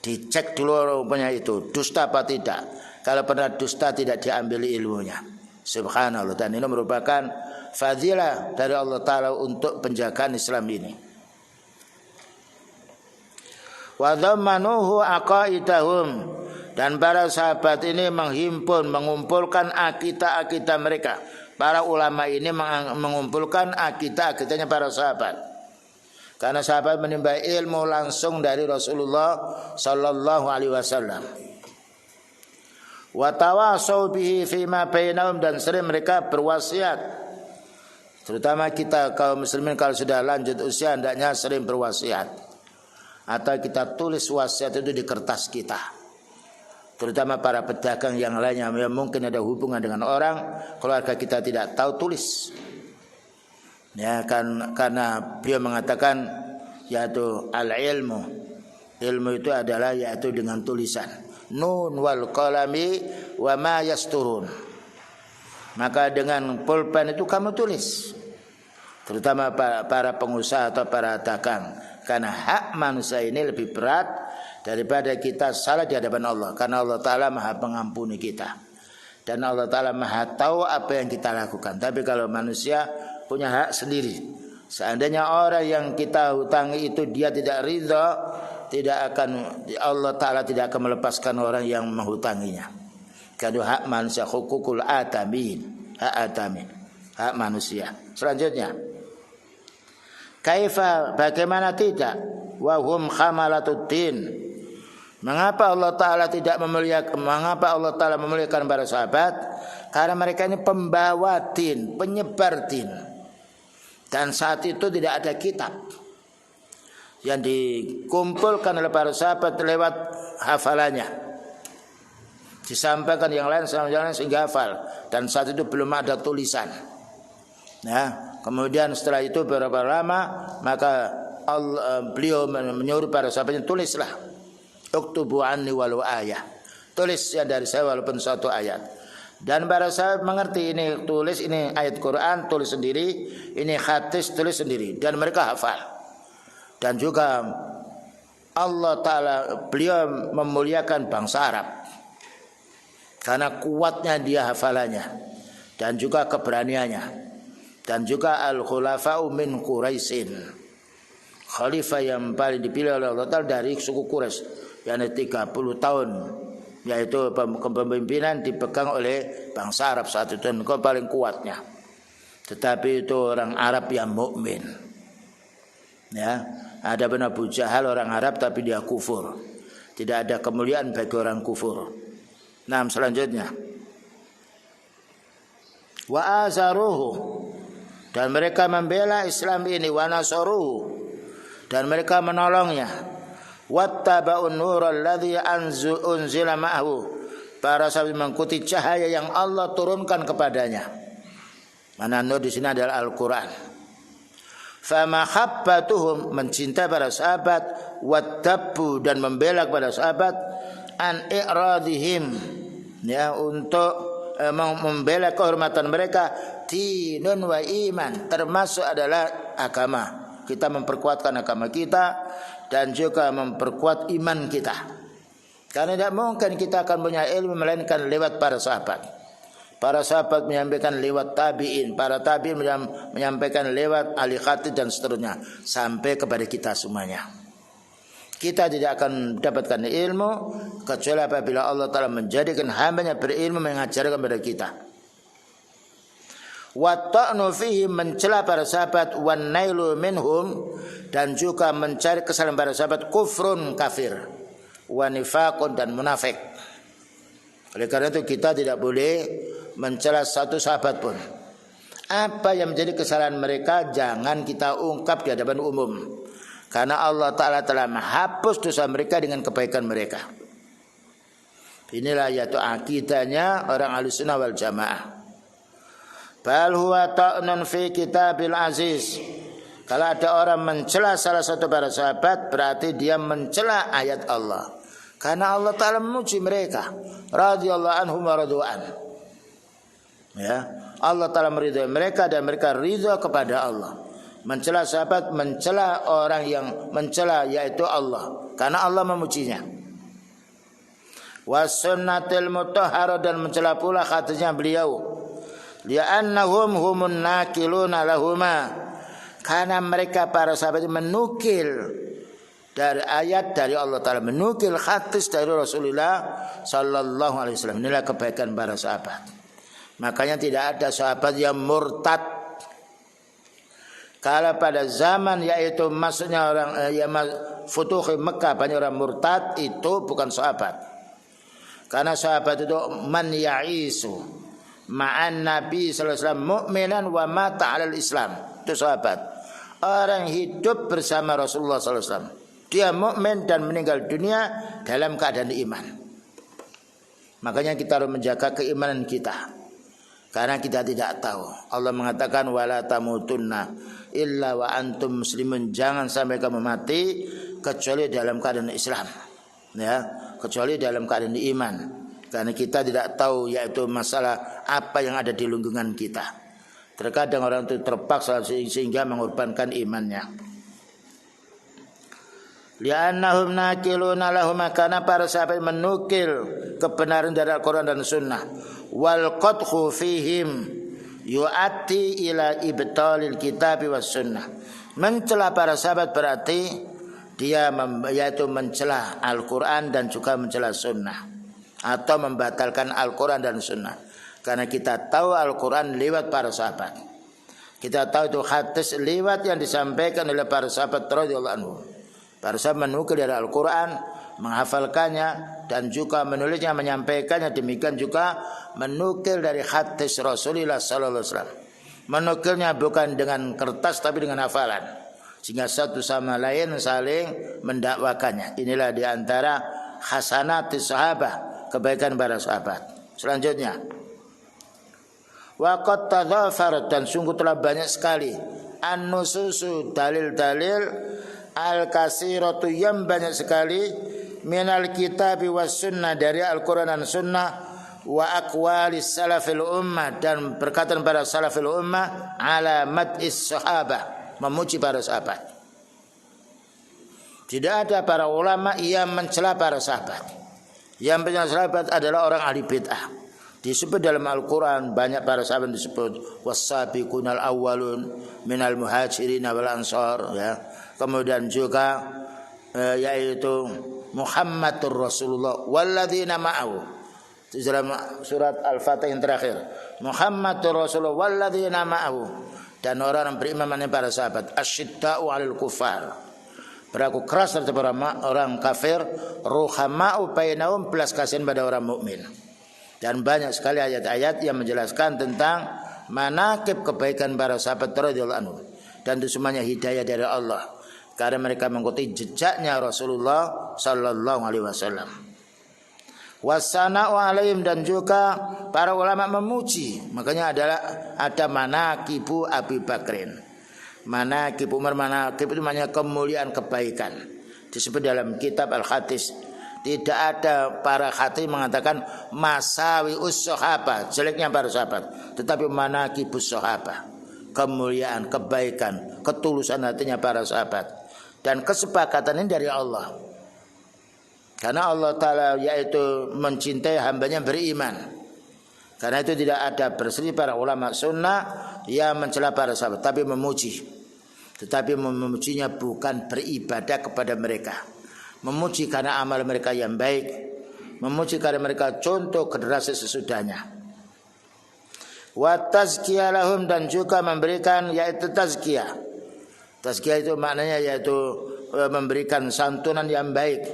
dicek dulu orang punya itu dusta apa tidak. Kalau pernah dusta tidak diambil ilmunya. Subhanallah. Dan ini merupakan fadilah dari Allah Ta'ala untuk penjagaan Islam ini. Wa dhammanuhu aqaidahum, dan para sahabat ini menghimpun, mengumpulkan akidah-akidah mereka. Para ulama ini mengumpulkan akidah-akidahnya para sahabat. Karena sahabat menimba ilmu langsung dari Rasulullah sallallahu alaihi wasallam. Wa tawasau bihi fima bainahum, dan sering mereka berwasiat. Terutama kita kaum muslimin kalau sudah lanjut usia hendaknya sering berwasiat. Atau kita tulis wasiat itu di kertas kita. Terutama para pedagang yang lainnya yang mungkin ada hubungan dengan orang keluarga kita tidak tahu, tulis. Ya kan, karena beliau mengatakan yaitu al-ilmu, ilmu itu adalah yaitu dengan tulisan. Nun wal qalami wa ma yasturun. Maka dengan pulpen itu kamu tulis. Terutama para pengusaha atau para dagang, karena hak manusia ini lebih berat daripada kita salah di hadapan Allah, karena Allah Ta'ala maha pengampuni kita dan Allah Ta'ala maha tahu apa yang kita lakukan. Tapi kalau manusia punya hak sendiri, seandainya orang yang kita hutangi itu dia tidak ridha, tidak akan, Allah Ta'ala tidak akan melepaskan orang yang menghutanginya. Karena hak manusia, hukukul atamin, hak atamin, hak manusia. Selanjutnya, kaifa, bagaimana tidak, wahum khamalatud-din, mengapa Allah Ta'ala tidak memuliakan, mengapa Allah Ta'ala memuliakan para sahabat? Karena mereka ini pembawa din, penyebar din. Dan saat itu tidak ada kitab yang dikumpulkan oleh para sahabat lewat hafalannya, disampaikan yang lain sehingga hafal. Dan saat itu belum ada tulisan. Nah, kemudian setelah itu beberapa lama maka beliau menyuruh para sahabatnya, tulislah, uktubu anni walau ayah, tulis ya dari saya walaupun satu ayat. Dan para sahabat mengerti, ini tulis, ini ayat Quran tulis sendiri, ini hadis tulis sendiri, dan mereka hafal. Dan juga Allah Ta'ala, beliau memuliakan bangsa Arab karena kuatnya dia hafalannya dan juga keberaniannya. Dan juga al-khulafa'u min Quraisyin, khalifah yang paling dipilih oleh Allah Ta'ala dari suku Quraisy, yakni 30 tahun, yaitu kepemimpinan dipegang oleh bangsa Arab saat itu, dan paling kuatnya. Tetapi itu orang Arab yang mukmin. Ya, ada Abu Jahal orang Arab tapi dia kufur. Tidak ada kemuliaan bagi orang kufur. Nah, selanjutnya, wa azaruhu, dan mereka membela Islam ini, wa nasaruhu, dan mereka menolongnya. Wattaba'un nural ladzi unzila ma'ahu. Para sahabat mengikuti cahaya yang Allah turunkan kepadanya. Mana nur di sini adalah Al-Qur'an. Famahabbatuhum, mencintai para sahabat, wattabbu, dan membela kepada sahabat, an i'radihim, ya, untuk membela kehormatan mereka, dinun wa iman, termasuk adalah agama. Kita memperkuatkan agama kita dan juga memperkuat iman kita. Karena tidak mungkin kita akan punya ilmu melainkan lewat para sahabat. Para sahabat menyampaikan lewat tabi'in, para tabi'in menyampaikan lewat ahli hadis dan seterusnya sampai kepada kita semuanya. Kita tidak akan mendapatkan ilmu kecuali apabila Allah Ta'ala menjadikan hambanya berilmu mengajarkan kepada kita. Wa ta'nu fihi, mencela para sahabat, wan nailu minhum, dan juga mencari kesalahan para sahabat, kufrun, kafir, wa nifaqun, dan munafik. Oleh karena itu kita tidak boleh mencela satu sahabat pun. Apa yang menjadi kesalahan mereka jangan kita ungkap di hadapan umum, karena Allah Ta'ala telah menghapus dosa mereka dengan kebaikan mereka. Inilah yaitu akidahnya orang Ahlussunnah wal Jamaah. Bal huwa ta'nun fi kitabil aziz. Kalau ada orang mencela salah satu para sahabat, berarti dia mencela ayat Allah. Karena Allah Ta'ala memuji mereka, radhiyallahu anhum wa radu'an. Ya, Allah Ta'ala meridhai mereka dan mereka ridha kepada Allah. Mencela sahabat, mencela orang yang mencela yaitu Allah, karena Allah memujinya. Wasunnatil mutahhara, dan mencela pula hadisnya beliau, li'annahum humun nakiluna lahuma, karena mereka para sahabat menukil dari ayat dari Allah Ta'ala, menukil hadis dari Rasulullah Sallallahu Alaihi Wasallam. Inilah kebaikan para sahabat. Makanya tidak ada sahabat yang murtad. Kalau pada zaman yaitu masuknya orang Futuhi Mekah banyak orang murtad, itu bukan sahabat. Karena sahabat itu man ya'isu ma'an Nabi Sallallahu Alaihi Wasallam mu'minan wa mata 'alal Islam. Itu sahabat. Orang hidup bersama Rasulullah Sallallahu Alaihi Wasallam, dia mukmin dan meninggal dunia dalam keadaan iman. Makanya kita harus menjaga keimanan kita, karena kita tidak tahu. Allah mengatakan wala tamutunna illa wa antum muslimun, jangan sampai kamu mati kecuali dalam keadaan Islam, ya, kecuali dalam keadaan iman. Karena kita tidak tahu yaitu masalah apa yang ada di lingkungan kita. Terkadang orang itu terpaksa sehingga mengorbankan imannya. Li'annahum nakiluna lahum, karena para sahabat menukil kebenaran dari Al-Quran dan Sunnah. Wal qadhu fihim yu'ati ila ibtalil kitabi was sunnah. Mencela para sahabat berarti dia yaitu mencela Al-Quran dan juga mencela Sunnah, atau membatalkan Al-Quran dan Sunnah. Karena kita tahu Al-Quran lewat para sahabat, kita tahu itu hadis lewat yang disampaikan oleh para sahabat radhiyallahu anhum. Para sahabat menukil dari Al-Quran, menghafalkannya, dan juga menulisnya, menyampaikannya. Demikian juga menukil dari hadis Rasulullah Sallallahu Alaihi Wasallam. Menukilnya bukan dengan kertas tapi dengan hafalan, sehingga satu sama lain saling mendakwakannya. Inilah diantara hasanatis sahabat, kebaikan para sahabat. Selanjutnya, waqad tadhafarat, dan sungguh telah banyak sekali an-nususu, dalil-dalil, al-kasiratu, yang banyak sekali, minal kitabi was sunnah, dari Al-Quran dan Sunnah, wa aqwalis salafil ummah, dan perkataan para salafil ummah, ala mad'is sahabah, memuji para sahabat. Tidak ada para ulama yang mencela para sahabat. Yang mencela sahabat adalah orang ahli bid'ah. Disebut dalam Al-Quran banyak para sahabat disebut was-sabiqunal awwalun minal muhajirin wal ansar, ya. Kemudian juga yaitu Muhammadur Rasulullah walladzina ma'ahu. Dalam surat Al-Fatihah yang terakhir, Muhammadur Rasulullah walladzina ma'ahu, dan orang yang beriman para sahabat, asyidda'u 'alal kufar, berlaku keras terhadap orang kafir, ruhama'u bainahum, belas kasihan pada orang mukmin. Dan banyak sekali ayat-ayat yang menjelaskan tentang manaqib kebaikan para sahabat radhiyallahu anhu, dan itu semuanya hidayah dari Allah. karena mereka mengikuti jejaknya Rasulullah sallallahu alaihi wasallam. Wasana'u alaihim, dan juga para ulama memuji. Makanya ada manaqibu Abi Bakrin. Manaqib Umar, manaqib itu maknanya kemuliaan kebaikan. Disebut dalam kitab Al-Hadis. Tidak ada para khatib mengatakan masawi us-sahabah, jeleknya para sahabat, tetapi manaqibus sahabah, kemuliaan, kebaikan, ketulusan hatinya para sahabat. Dan kesepakatan ini dari Allah. Karena Allah Ta'ala yaitu mencintai hambanya beriman. Karena itu tidak ada berselisih para ulama sunnah yang mencela para sahabat, tapi memuji. Tetapi memujinya bukan beribadah kepada mereka. Memuji karena amal mereka yang baik. Memuji karena mereka contoh generasi sesudahnya. Wa tazkiyah lahum, dan juga memberikan yaitu tazkiyah. Tazkiyah itu maknanya yaitu memberikan santunan yang baik,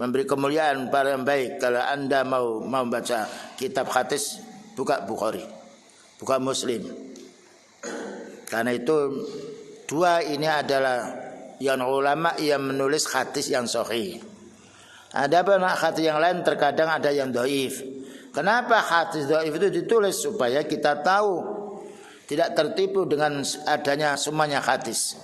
memberi kemuliaan pada yang baik. Kalau Anda mau baca kitab hadis, buka Bukhari, buka Muslim. Karena itu dua ini adalah yang ulama yang menulis hadis yang sahih. Ada banyak hadis yang lain terkadang ada yang dhaif. Kenapa hadis dhaif itu ditulis? Supaya kita tahu, tidak tertipu dengan adanya semuanya hadis.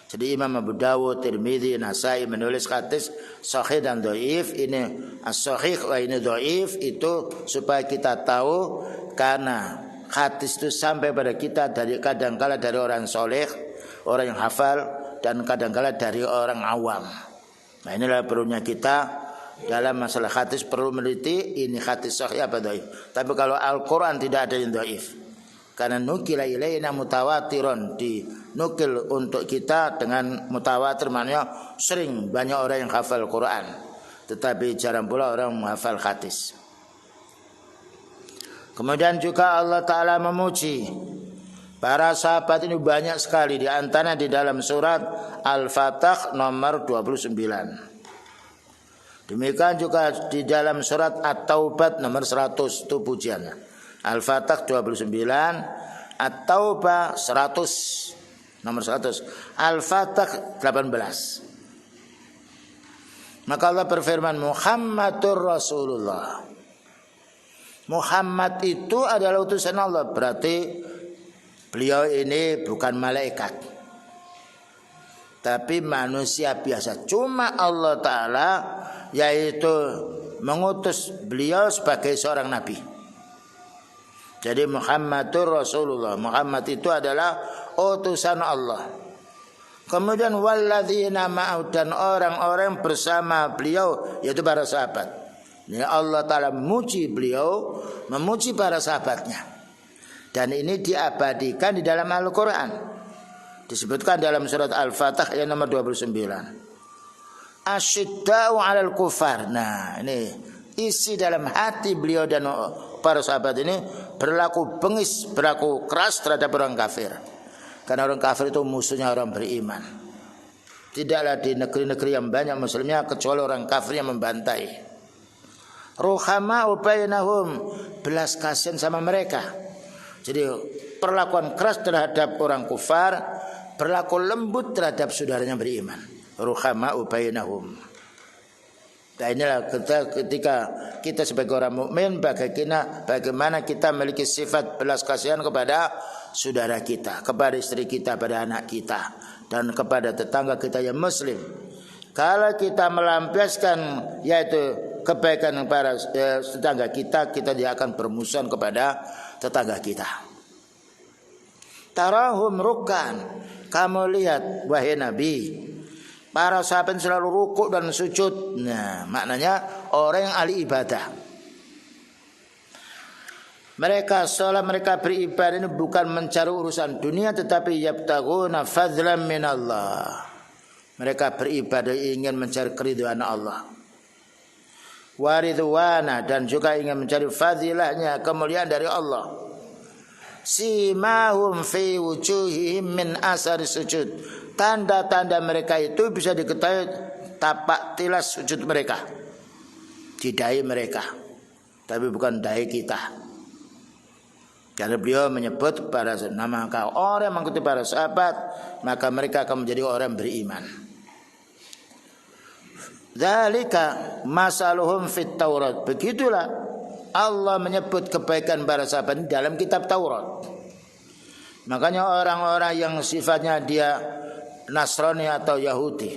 Jadi Imam Abu Dawud, Tirmidzi, Nasai menulis hadis sahih dan dhaif. Ini as-sahih wa ini dhaif, itu supaya kita tahu, karena hadis itu sampai pada kita dari kadang-kala dari orang soleh, orang yang hafal, dan kadang-kala dari orang awam. Nah, inilah perlunya kita dalam masalah hadis, perlu meneliti ini hadis sahih apa dhaif. Tapi kalau Al-Quran tidak ada yang dhaif. Karena nukila ilaina mutawatiron, dinukil untuk kita dengan mutawatir, maknanya sering banyak orang yang hafal Quran, tetapi jarang pula orang menghafal hadis. Kemudian juga Allah Ta'ala memuji para sahabat ini banyak sekali, di antaranya di dalam surat Al-Fatah nomor 29. Demikian juga di dalam surat At-Taubah nomor 100, itu pujiannya. Al-Fatah 29, At-Taubah 100, nomor 100, Al-Fatah 18. Maka Allah berfirman, Muhammadur Rasulullah. Muhammad itu adalah utusan Allah, berarti beliau ini bukan malaikat, tapi manusia biasa. Cuma Allah Ta'ala yaitu mengutus beliau sebagai seorang nabi. Jadi Muhammadur Rasulullah, Muhammad itu adalah utusan Allah. Kemudian walladzina ma'ahu, dan orang-orang bersama beliau, yaitu para sahabat. Ini Allah Ta'ala memuji beliau, memuji para sahabatnya. Dan ini diabadikan di dalam Al-Quran. Disebutkan dalam surat Al-Fatah ayat nomor 29. Asyidda'u 'alal kufar. Nah, ini isi dalam hati beliau dan para sahabat ini berlaku bengis, berlaku keras terhadap orang kafir. Karena orang kafir itu musuhnya orang beriman. Tidaklah di negeri-negeri yang banyak muslimnya kecuali orang kafir yang membantai. Ruhama'u bainahum, belas kasihan sama mereka. Jadi perlakuan keras terhadap orang kufar, berlaku lembut terhadap saudaranya beriman. Ruhama'u bainahum. Nah, inilah ketika kita sebagai orang mukmin, bagaimana kita memiliki sifat belas kasihan kepada saudara kita, kepada istri kita, pada anak kita, dan kepada tetangga kita yang muslim. Kalau kita melampiaskan yaitu kebaikan para tetangga kita, kita dia akan bermusuhan kepada tetangga kita. Tarahum rukkan, kamu lihat wahai Nabi, para sahabat selalu rukuk dan sujud. Nah, maknanya orang yang ahli ibadah. Mereka sholat, mereka beribadah ini bukan mencari urusan dunia, tetapi yabtaguna fadlan minallah. Mereka beribadah ingin mencari keridhaan Allah. Waridwana, dan juga ingin mencari fadilahnya, kemuliaan dari Allah. Simahum fi wujuhihim min asari sujud. Tanda-tanda mereka itu bisa diketahui tapak tilas sujud mereka, di dahi mereka, tapi bukan dahi kita. Karena beliau menyebut para nama orang yang mengikuti para sahabat, maka mereka akan menjadi orang beriman. Dzalika masaluhum fit Taurat. Begitulah Allah menyebut kebaikan para sahabat ini dalam kitab Taurat. Makanya orang-orang yang sifatnya dia Nasrani atau Yahudi,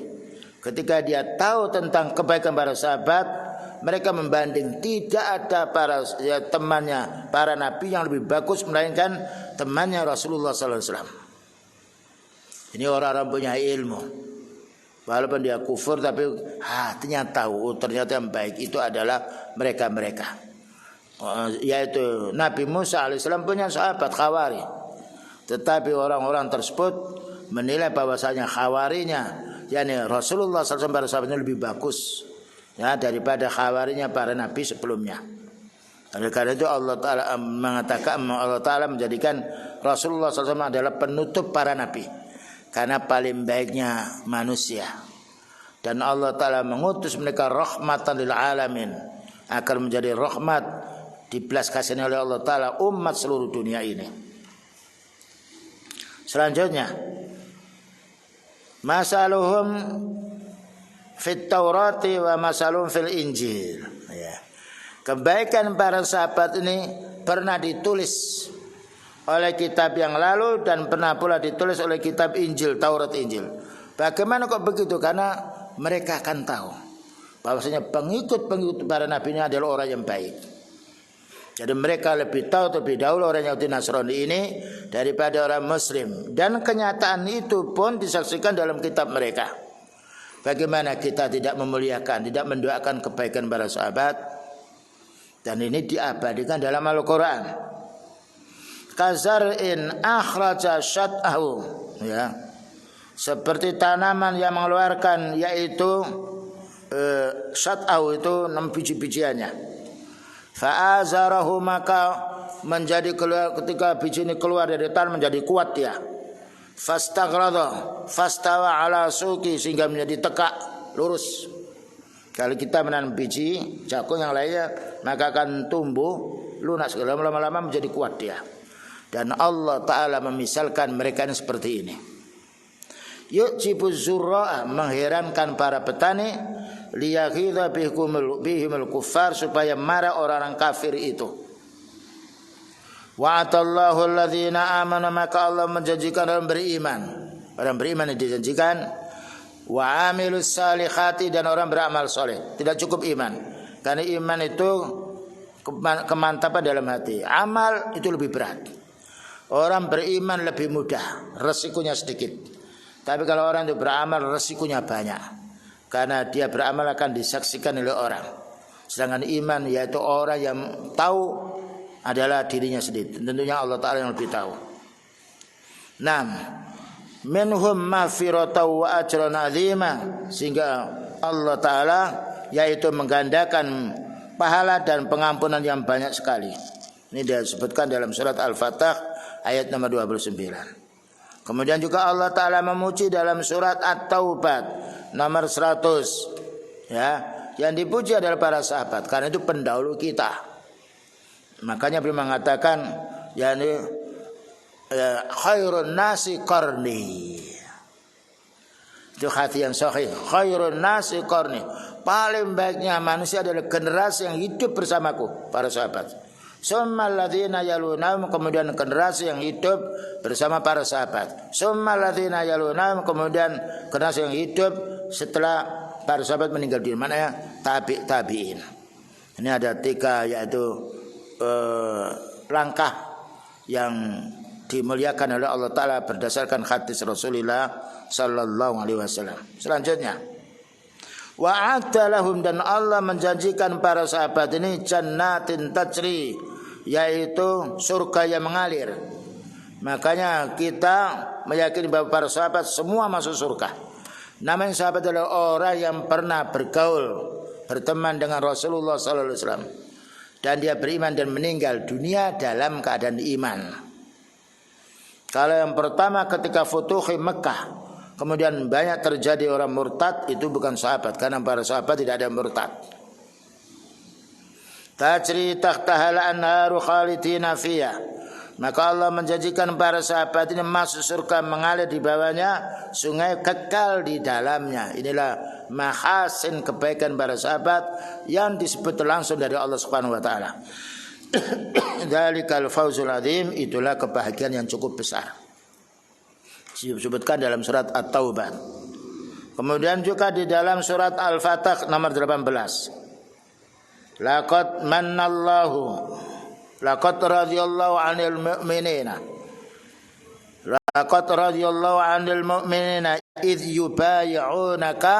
ketika dia tahu tentang kebaikan para sahabat, mereka membanding tidak ada temannya para nabi yang lebih bagus melainkan temannya Rasulullah sallallahu alaihi wasallam. Ini orang-orang punya ilmu. Walaupun dia kufur tapi hatinya tahu ternyata yang baik itu adalah mereka-mereka. Yaitu Nabi Musa alaihissalam punya sahabat Khawari. Tetapi orang-orang tersebut menilai bahwasanya Khawarinya, yakni Rasulullah SAW para sahabatnya lebih bagus ya daripada Khawarinya para nabi sebelumnya. Oleh karena itu Allah Ta'ala mengatakan, Allah Ta'ala menjadikan Rasulullah SAW adalah penutup para nabi, karena paling baiknya manusia. Dan Allah Ta'ala mengutus mereka rahmatan lil alamin, akan menjadi rahmat dibelas kasihan oleh Allah Ta'ala umat seluruh dunia ini. Selanjutnya, masaluhum fit Taurati wa masaluhum fil Injil. Ya. Kebaikan para sahabat ini pernah ditulis oleh kitab yang lalu dan pernah pula ditulis oleh kitab Injil, Taurat Injil. Bagaimana kok begitu? Karena mereka akan tahu bahwasanya pengikut-pengikut para nabi ini adalah orang yang baik. Jadi mereka lebih tahu terlebih dahulu orang Yahudi Nasrani ini daripada orang Muslim. Dan kenyataan itu pun disaksikan dalam kitab mereka. Bagaimana kita tidak memuliakan, tidak mendoakan kebaikan para sahabat? Dan ini diabadikan dalam Al-Quran. Kazar'in akhraja syat'ahu, ya. Seperti tanaman yang mengeluarkan, yaitu syat'ahu itu 6 biji-bijiannya. Fa'azarahu, maka menjadi keluar, ketika biji ini keluar dari tanah menjadi kuat ya. Fastaghrada fastawa ala suqi, sehingga menjadi tegak lurus. Kalau kita menanam biji jagung yang lainnya, maka akan tumbuh lunas, lama-lama menjadi kuat dia. Dan Allah Ta'ala memisalkan mereka ini seperti ini. Yu'jibuz zurra'a, mengherankan para petani, liyaghidha bihimul kuffar, supaya marah orang-orang kafir itu. Wa'atallahu alladhina amanu, maka Allah menjanjikan orang beriman. Orang beriman yang dijanjikan, wa amilus salihati, dan orang beramal soleh. Tidak cukup iman, karena iman itu kemantapan dalam hati. Amal itu lebih berat. Orang beriman lebih mudah, resikonya sedikit. Tapi kalau orang itu beramal, resikonya banyak, karena dia beramal akan disaksikan oleh orang. Sedangkan iman yaitu orang yang tahu adalah dirinya sendiri. Tentunya Allah Ta'ala yang lebih tahu. Nam minhum maghfiratan wa ajran azima, sehingga Allah Ta'ala yaitu menggandakan pahala dan pengampunan yang banyak sekali. Ini disebutkan dalam surat Al-Fatah ayat nomor 29. Kemudian juga Allah Ta'ala memuji dalam surat At-Taubah nomor 100, ya, yang dipuji adalah para sahabat, karena itu pendahulu kita. Makanya beliau mengatakan, yakni khairun nasi qarni. Itu hadis yang sahih. Khairun nasi qarni, paling baiknya manusia adalah generasi yang hidup bersamaku, para sahabat. Summal ladzina yalunahum, kemudian generasi yang hidup bersama para sahabat. Summal ladzina yalunahum, kemudian generasi yang hidup setelah para sahabat meninggal dunia. Maknanya tabi'in. Ini ada 3, yaitu langkah yang dimuliakan oleh Allah Ta'ala berdasarkan hadis Rasulullah sallallahu alaihi wasallam. Selanjutnya, wa'adda lahum, dan Allah menjanjikan para sahabat ini jannatin tajri, yaitu surga yang mengalir. Makanya kita meyakini bahwa para sahabat semua masuk surga. Namanya sahabat adalah orang yang pernah bergaul, berteman dengan Rasulullah sallallahu alaihi wasallam, dan dia beriman dan meninggal dunia dalam keadaan iman. Kalau yang pertama ketika Futuhi Mekah, kemudian banyak terjadi orang murtad, itu bukan sahabat, karena para sahabat tidak ada murtad. Tajri tahtaha al-anharu khalidina fiha, Maka Allah menjanjikan para sahabat ini masuk surga, mengalir di bawahnya sungai, kekal di dalamnya. Inilah mahasin kebaikan para sahabat yang disebut langsung dari Allah Subhanahu wa taala. Dzalikal fawzul azim, itulah kebahagiaan yang cukup besar. Disebutkan dalam surat At-Taubah. Kemudian juga di dalam surat Al-Fatah nomor 18. Laqad radhiyallahu 'anil mu'minina. Laqad radhiyallahu 'anil mu'minina idh yubay'unaka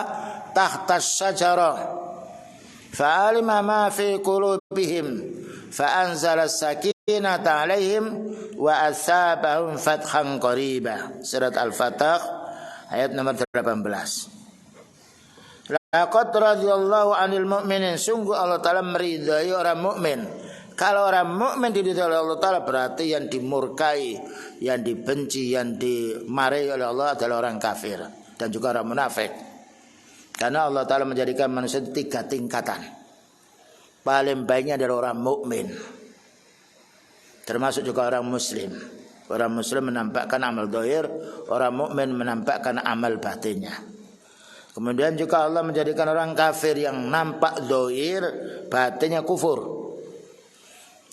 tahta asy-syajarah. Fa'alima ma fi qulubihim fa'anzala as-sakinata 'alaihim wa asabahum fathan qariba. Surat Al-Fatah ayat nomor 18. Laqad radhiyallahu 'anil mu'minin, sungguh Allah Ta'ala meridai orang mukmin. Kalau orang mukmin diridai oleh Allah Ta'ala, berarti yang dimurkai, yang dibenci, yang dimarahi oleh Allah adalah orang kafir dan juga orang munafik. Karena Allah Ta'ala menjadikan manusia 3 tingkatan. Paling baiknya adalah orang mukmin, termasuk juga orang muslim. Orang muslim menampakkan amal zahir, orang mukmin menampakkan amal batinnya. Kemudian juga Allah menjadikan orang kafir yang nampak zahir, batinnya kufur.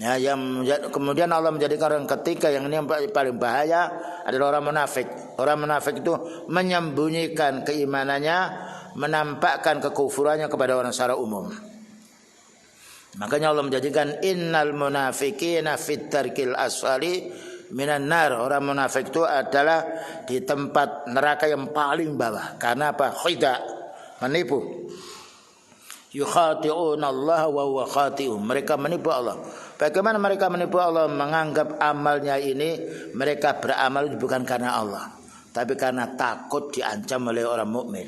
Ya, kemudian Allah menjadikan orang ketiga yang ini yang paling bahaya adalah orang munafik. Orang munafik itu menyembunyikan keimanannya, menampakkan kekufurannya kepada orang secara umum. Makanya Allah menjadikan innal munafiqina fit tarkil asfali minan nar. Orang munafik itu adalah di tempat neraka yang paling bawah. Karena apa? Khida, menipu. Yukhati'una Allah wa huwa khati'un. Mereka menipu Allah. Bagaimana mereka menipu Allah? Menganggap amalnya ini mereka beramal bukan karena Allah, tapi karena takut diancam oleh orang mukmin.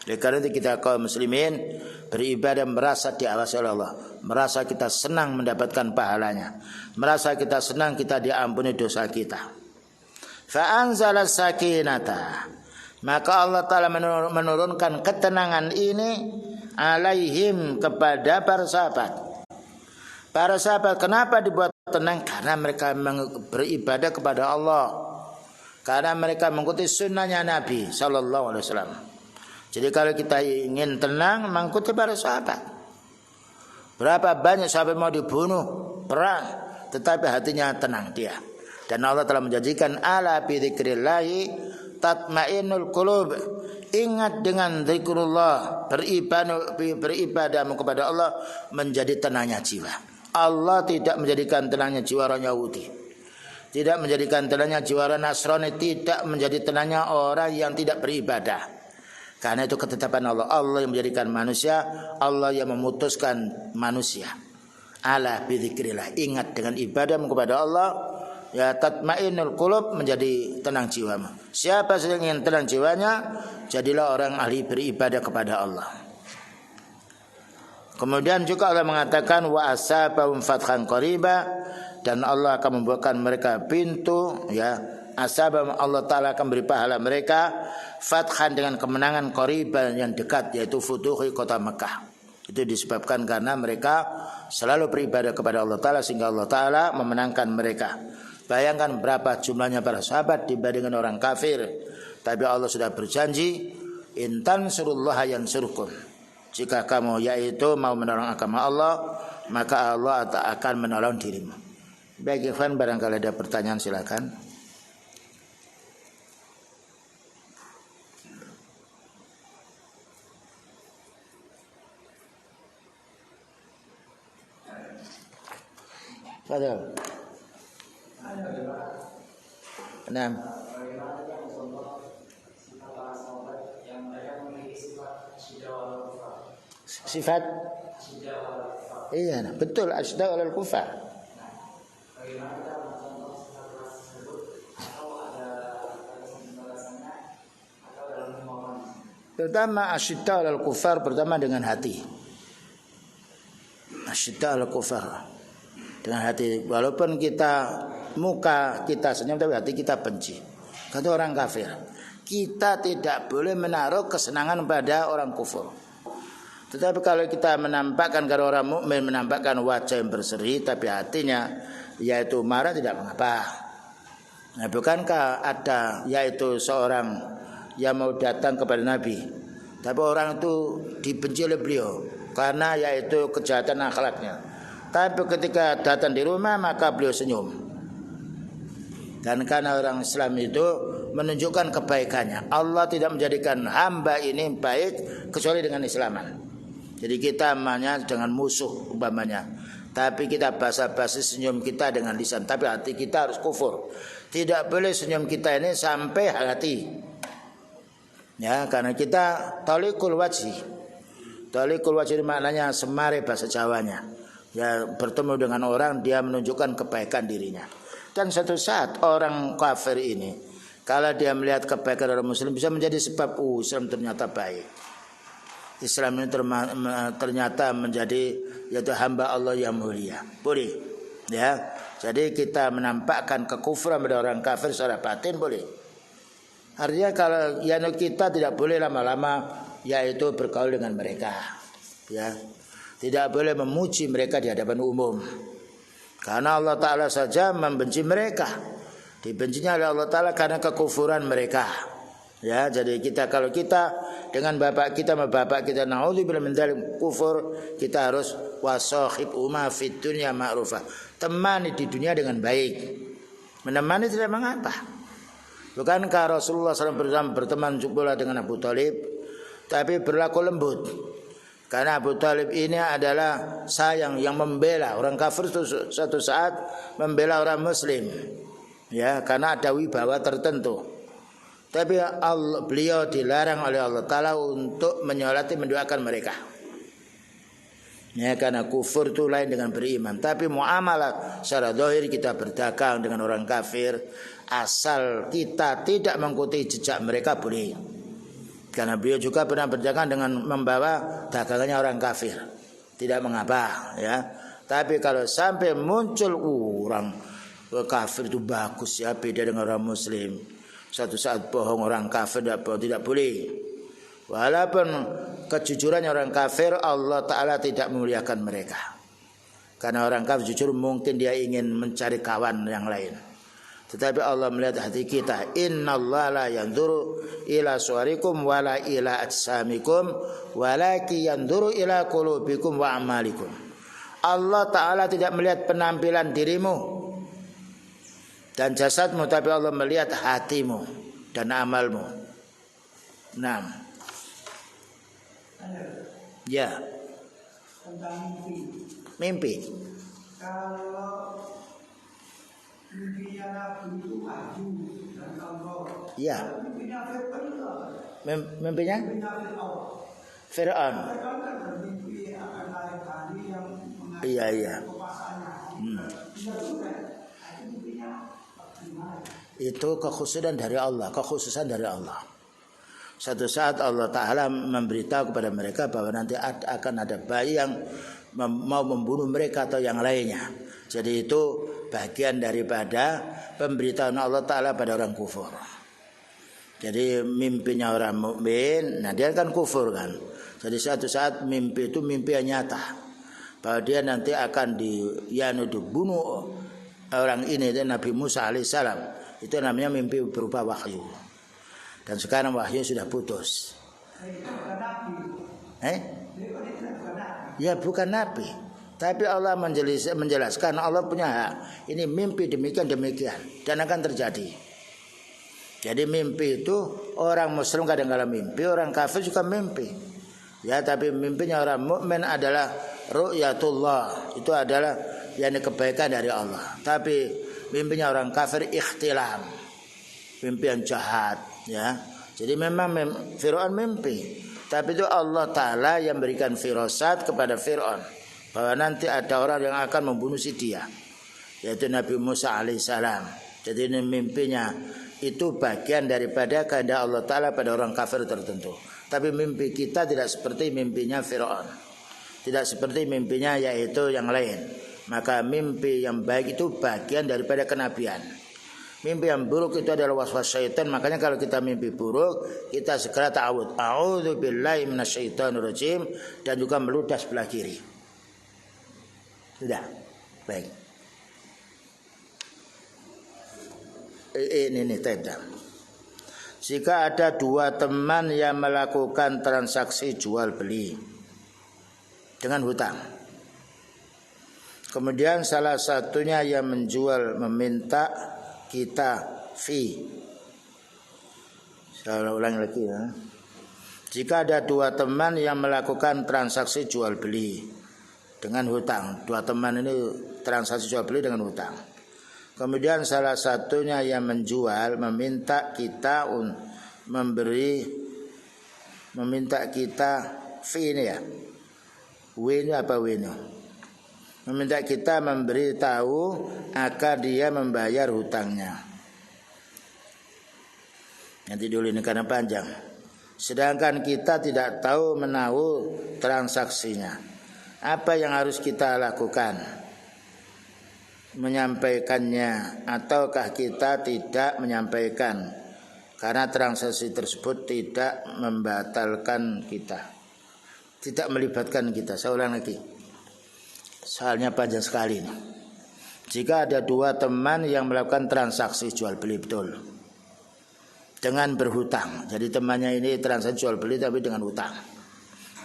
Oleh karena itu kita kaum muslimin beribadah merasa diawasi oleh Allah, merasa kita senang mendapatkan pahalanya, merasa kita senang kita diampuni dosa kita. Fa anzala sakinata, maka Allah Ta'ala menurunkan ketenangan ini alaihim, kepada para sahabat. Para sahabat kenapa dibuat tenang? Karena mereka beribadah kepada Allah, karena mereka mengikuti sunnahnya Nabi Sallallahu Alaihi Wasallam. Jadi kalau kita ingin tenang, mengikuti para sahabat. Berapa banyak sahabat mau dibunuh, perang, tetapi hatinya tenang dia. Dan Allah telah menjanjikan ala bi dzikrillahi tatmainnul qulub. Ingat dengan zikrullah, beribadahmu kepada Allah menjadi tenangnya jiwa. Allah tidak menjadikan tenangnya jiwa orang Yahudi, tidak menjadikan tenangnya jiwa orang Nasrani, tidak menjadi tenangnya orang yang tidak beribadah. Karena itu ketetapan Allah. Allah yang menjadikan manusia, Allah yang memutuskan manusia. Ala bidzikrillah, ingat dengan ibadahmu kepada Allah, ya tatmainnul qulub, menjadi tenang jiwamu. Siapa yang ingin tenang jiwanya, jadilah orang ahli beribadah kepada Allah. Kemudian juga Allah mengatakan wa asabahum fathan qariba, dan Allah akan membukakan mereka pintu, ya asabahum, Allah Ta'ala akan beri pahala mereka fathan, dengan kemenangan qariban, yang dekat, yaitu futuhi kota Mekah. Itu disebabkan karena mereka selalu beribadah kepada Allah Ta'ala, sehingga Allah Ta'ala memenangkan mereka. Bayangkan berapa jumlahnya para sahabat dibandingkan orang kafir, tapi Allah sudah berjanji intan surullaha yansurkum. Jika kamu yaitu mau menolong agama Allah, maka Allah akan menolong dirimu. Baik ikhwan, barangkali ada pertanyaan silakan. Fadhil. Nah, sifat, iya, nah, betul, asyda alal kufar. Pertama asyda alal kufar, pertama dengan hati. Asyda alal kufar dengan hati, walaupun kita muka kita senyum tapi hati kita benci. Kata orang kafir, kita tidak boleh menaruh kesenangan pada orang kufur. Tetapi kalau kita menampakkan, kalau orang mukmin menampakkan wajah yang berseri tapi hatinya yaitu marah, tidak mengapa. Nah, bukankah ada yaitu seorang yang mau datang kepada Nabi, tapi orang itu dibenci oleh beliau karena yaitu kejahatan akhlaknya. Tapi ketika datang di rumah maka beliau senyum. Dan karena orang Islam itu menunjukkan kebaikannya. Allah tidak menjadikan hamba ini baik kecuali dengan Islaman. Jadi kita namanya dengan musuh umpamanya, tapi kita basa-basi senyum kita dengan lisan, tapi hati kita harus kufur. Tidak boleh senyum kita ini sampai hati. Ya, karena kita talikul wajhi. Talikul wajhi maknanya semare bahasa Jawanya. Ya, bertemu dengan orang dia menunjukkan kebaikan dirinya. Dan suatu saat orang kafir ini kalau dia melihat kebaikan orang muslim bisa menjadi sebab Islam ternyata baik. Islam ini ternyata menjadi yaitu hamba Allah yang mulia. Boleh. Ya. Jadi kita menampakkan kekufuran pada orang kafir secara batin boleh. Artinya kalau kita tidak boleh lama-lama yaitu bergaul dengan mereka. Ya. Tidak boleh memuji mereka di hadapan umum. Karena Allah Ta'ala saja membenci mereka. Dibencinya oleh Allah Ta'ala karena kekufuran mereka. Ya, jadi kalau kita dengan bapak kita naudzubillah min dzalik kufur, kita harus wasahib umma fid dunya ma'rufah. Temani di dunia dengan baik. Menemani tidak mengapa. Bukankah Rasulullah SAW berteman pula dengan Abu Thalib, tapi berlaku lembut. Karena Abu Thalib ini adalah sayang yang membela orang kafir, suatu saat membela orang muslim. Ya, karena ada wibawa tertentu. Tapi beliau dilarang oleh Allah Ta'ala untuk menyolati, mendoakan mereka. Ya, karena kufur itu lain dengan beriman. Tapi muamalah secara zahir kita berdagang dengan orang kafir, asal kita tidak mengikuti jejak mereka boleh. Karena beliau juga pernah berdagang dengan membawa dagangannya orang kafir, tidak mengapa. Ya. Tapi kalau sampai muncul orang kafir itu bagus ya, beda dengan orang muslim. Suatu saat bohong orang kafir tidak boleh. Walaupun kejujurannya orang kafir, Allah Ta'ala tidak memuliakan mereka. Karena orang kafir jujur mungkin dia ingin mencari kawan yang lain. Tetapi Allah melihat hati kita. Innallaha la yanzuru ila suwarikum wala ila ajsamikum walaki yanzuru ila qulubikum wa amalikum. Allah Ta'ala tidak melihat penampilan dirimu dan jasadmu, tapi Allah melihat hatimu dan amalmu. Nah, ya. Tentang Mimpi. Kalau mimpinya Nabi itu maju dan Allah. Ya. Mimpinya Fir'aun. Mimpinya? Fir'aun. Fir'aun kan bermimpi akan naik hari yang mengajak Iya. kekuasaannya. Itu kekhususan dari Allah, Suatu saat Allah Ta'ala memberitahu kepada mereka bahwa nanti akan ada bayi yang mau membunuh mereka atau yang lainnya. Jadi itu bagian daripada pemberitahuan Allah Ta'ala pada orang kufur. Jadi mimpinya orang mukmin, nah dia kan kufur kan. Jadi suatu saat mimpi itu mimpi yang nyata, bahwa dia nanti akan dibunuh orang ini, Nabi Musa alaihissalam. Itu namanya mimpi berupa wahyu. Dan sekarang wahyu sudah putus. Ya bukan nabi. Tapi Allah menjelaskan Allah punya hak. Ini mimpi demikian dan akan terjadi. Jadi mimpi itu orang muslim kadang-kadang mimpi, orang kafir juga mimpi. Ya, tapi mimpinya orang mukmin adalah ru'yatullah. Itu adalah yakni kebaikan dari Allah. Tapi mimpinya orang kafir ikhtilam, mimpi yang jahat. Ya, jadi memang Fir'aun mimpi, tapi itu Allah Ta'ala yang berikan firasat kepada Fir'aun bahwa nanti ada orang yang akan membunuh si dia, yaitu Nabi Musa alaihissalam. Jadi ini mimpinya itu bagian daripada kehendak Allah Ta'ala pada orang kafir tertentu. Tapi mimpi kita tidak seperti mimpinya Fir'aun, tidak seperti mimpinya yaitu yang lain. Maka mimpi yang baik itu bagian daripada kenabian. Mimpi yang buruk itu adalah waswas syaitan. Makanya kalau kita mimpi buruk, kita segera ta'awudz. A'udzubillahi minasyaitonirrajim, dan juga meludah sebelah kiri. Sudah. Baik. Ini tanda. Jika ada dua teman yang melakukan transaksi jual beli dengan hutang, kemudian salah satunya yang menjual meminta kita fee. Saya ulangi lagi ya. Jika ada dua teman yang melakukan transaksi jual beli dengan hutang, dua teman ini transaksi jual beli dengan hutang. Kemudian salah satunya yang menjual meminta kita meminta kita fee ini ya. W ini apa W ini? Meminta kita memberitahu agar dia membayar hutangnya. Nanti dulu ini karena panjang. Sedangkan kita tidak tahu menahu transaksinya. Apa yang harus kita lakukan? Menyampaikannya ataukah kita tidak menyampaikan? Karena transaksi tersebut tidak membatalkan kita, tidak melibatkan kita. Saya ulang lagi, soalnya panjang sekali nih. Jika ada dua teman yang melakukan transaksi jual beli, betul, dengan berhutang. Jadi temannya ini transaksi jual beli tapi dengan hutang,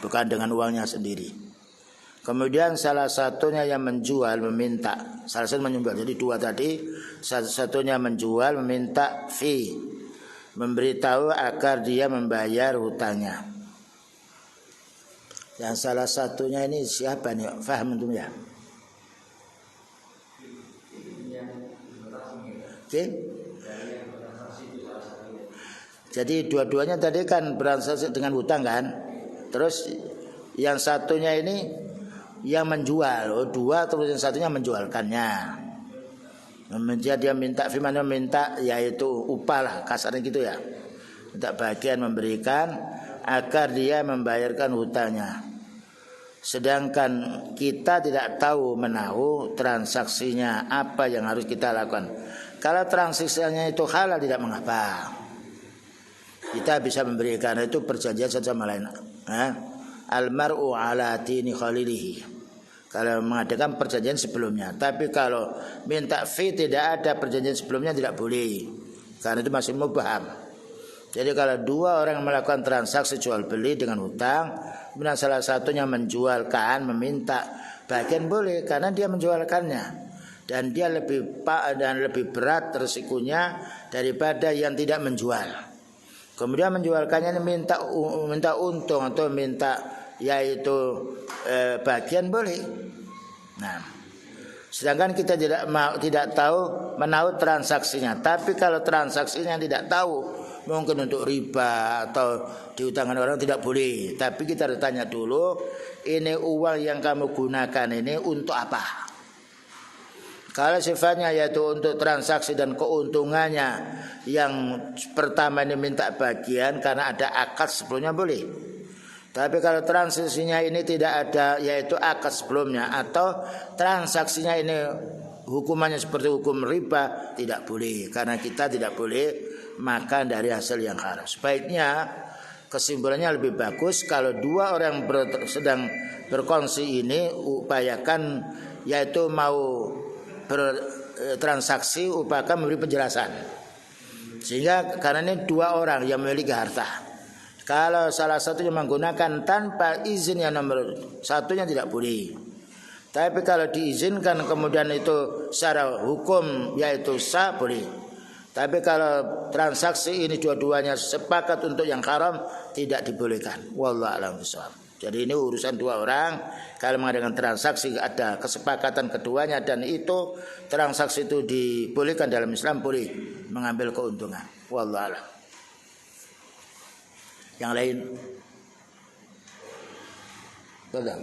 bukan dengan uangnya sendiri. Kemudian salah satunya yang menjual meminta, salah satu menjual, jadi dua tadi, salah satunya menjual meminta fee, memberitahu agar dia membayar hutangnya. Yang salah satunya ini siapa nih? Faham antum ya? Oke. Jadi dua-duanya tadi kan bertransaksi dengan hutang kan? Terus yang satunya ini yang menjual, dua, terus yang satunya menjualkannya. Dia minta firman, minta yaitu upah lah, kasarnya gitu ya. Minta bagian memberikan agar dia membayarkan hutangnya. Sedangkan kita tidak tahu menahu transaksinya apa yang harus kita lakukan. Kalau transaksinya itu halal tidak mengapa. Kita bisa memberikan, itu perjanjian satu sama lain. Almar'u ala dini khalilihi. Kalau mengadakan perjanjian sebelumnya. Tapi kalau minta fee tidak ada perjanjian sebelumnya tidak boleh, karena itu masih mubham. Jadi kalau dua orang melakukan transaksi jual beli dengan hutang, kemudian salah satunya menjualkan, meminta bagian boleh, karena dia menjualkannya dan dia lebih berat resikonya daripada yang tidak menjual. Kemudian menjualkannya minta untung atau minta yaitu bagian boleh. Nah, sedangkan kita tidak tahu menahu transaksinya. Tapi kalau transaksinya tidak tahu, mungkin untuk riba atau diutangkan orang tidak boleh. Tapi kita harus tanya dulu, ini uang yang kamu gunakan ini untuk apa? Kalau sifatnya yaitu untuk transaksi dan keuntungannya, yang pertama ini minta bagian karena ada akad sebelumnya boleh. Tapi kalau transaksinya ini tidak ada yaitu akad sebelumnya, atau transaksinya ini hukumannya seperti hukum riba, tidak boleh, karena kita tidak boleh makan dari hasil yang haram. Sebaiknya kesimpulannya lebih bagus kalau dua orang sedang berkongsi ini, upayakan yaitu mau bertransaksi, upayakan memberi penjelasan, sehingga karena ini dua orang yang memiliki harta. Kalau salah satunya menggunakan tanpa izin yang nomor satunya tidak boleh. Tapi kalau diizinkan kemudian itu secara hukum yaitu sah, boleh. Tapi kalau transaksi ini dua-duanya sepakat untuk yang haram, tidak dibolehkan. Wallahu a'lam bishawab. Jadi ini urusan dua orang. Kalau mengadakan transaksi ada kesepakatan keduanya dan itu transaksi itu dibolehkan dalam Islam, boleh mengambil keuntungan. Wallahu a'lam. Yang lain, betul.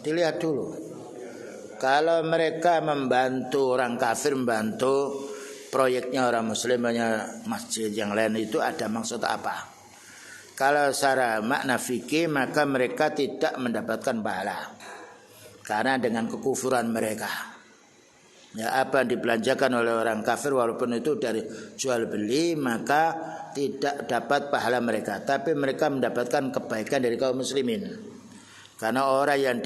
Dilihat dulu. Kalau mereka membantu orang kafir, membantu proyeknya orang muslimnya masjid yang lain itu ada maksud apa? Kalau secara makna fikih maka mereka tidak mendapatkan pahala karena dengan kekufuran mereka. Ya, apa yang dibelanjakan oleh orang kafir walaupun itu dari jual beli maka tidak dapat pahala mereka, tapi mereka mendapatkan kebaikan dari kaum muslimin. Karena orang yang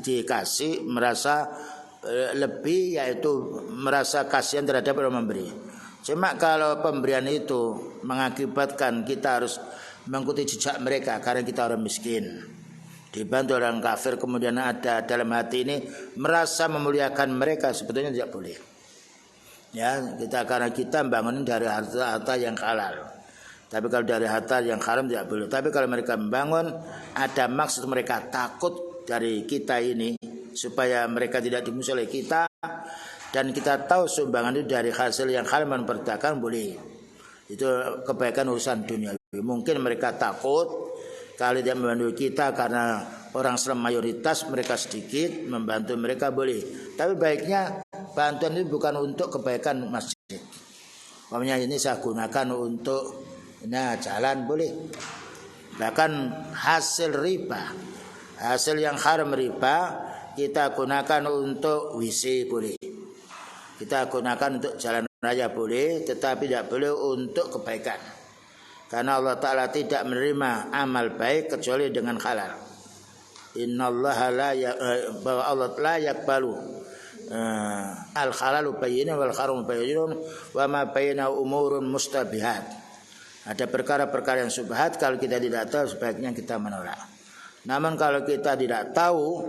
dikasih merasa lebih, yaitu merasa kasihan terhadap orang memberi. Cuma kalau pemberian itu mengakibatkan kita harus mengikuti jejak mereka karena kita orang miskin, dibantu orang kafir, kemudian ada dalam hati ini merasa memuliakan mereka, sebetulnya tidak boleh. Ya, karena kita bangunin dari harta yang halal. Tapi kalau dari harta yang haram tidak boleh. Tapi kalau mereka membangun ada maksud mereka takut dari kita ini supaya mereka tidak dimusuhi oleh kita, dan kita tahu sumbangan itu dari hasil yang halal memperdagang boleh. Itu kebaikan urusan dunia. Mungkin mereka takut kalau dia membantu kita karena orang Islam mayoritas, mereka sedikit, membantu mereka boleh. Tapi baiknya bantuan itu bukan untuk kebaikan masjid. Umpamanya ini saya gunakan untuk jalan boleh. Bahkan hasil riba, hasil yang haram riba kita gunakan untuk WC boleh. Kita gunakan untuk jalan raya boleh, tetapi tidak boleh untuk kebaikan. Karena Allah Ta'ala tidak menerima amal baik kecuali dengan halal. Innallaha bahwa Allah la yakbalu al halalu bayyinun wal haramu bayyinun wa ma bayyana umurun mustabihat. Ada perkara-perkara yang subhat, kalau kita tidak tahu sebaiknya kita menolak. Namun kalau kita tidak tahu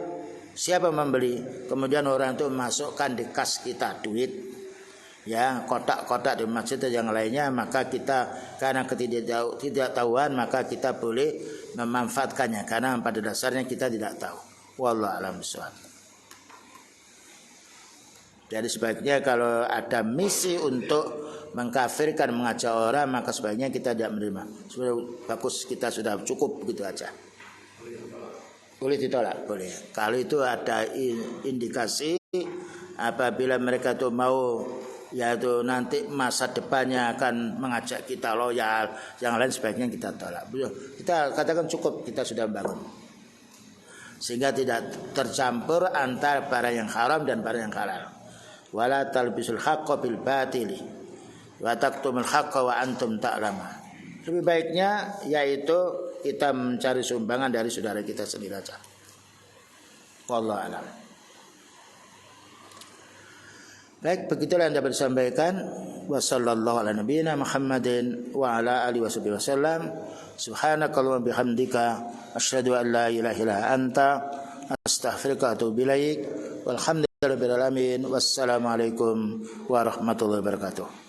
siapa membeli, kemudian orang itu masukkan di kas kita duit, ya kotak-kotak di masjid dan yang lainnya, maka kita karena ketidaktahuan maka kita boleh memanfaatkannya karena pada dasarnya kita tidak tahu. Wallahu a'lam bishawab. Jadi sebaiknya kalau ada misi untuk mengkafirkan, mengajak orang, maka sebaiknya kita tidak menerima. Sudah bagus, kita sudah cukup begitu aja. Boleh ditolak, boleh. Kalau itu ada indikasi apabila mereka itu mau, yaitu nanti masa depannya akan mengajak kita loyal, yang lain sebaiknya kita tolak. Kita katakan cukup, kita sudah bangun, sehingga tidak tercampur antara barang yang haram dan barang yang halal. Wala talbisul haqqa bil batili wa taktumul haqqa wa antum ta'lamun. Lebih baiknya yaitu kita mencari sumbangan dari saudara kita sendiri saja. Wallahu a'lam. Baik, begitulah yang dapat disampaikan. Wa sallallahu ala nabiyyina Muhammadin wa ala alihi wasallam. Subhanakallahumma bihamdika asyhadu an la ilaha illa anta astaghfiruka wa atubu ilaik. Walhamdulillahirabbil alamin. Wassalamualaikum warahmatullahi wabarakatuh.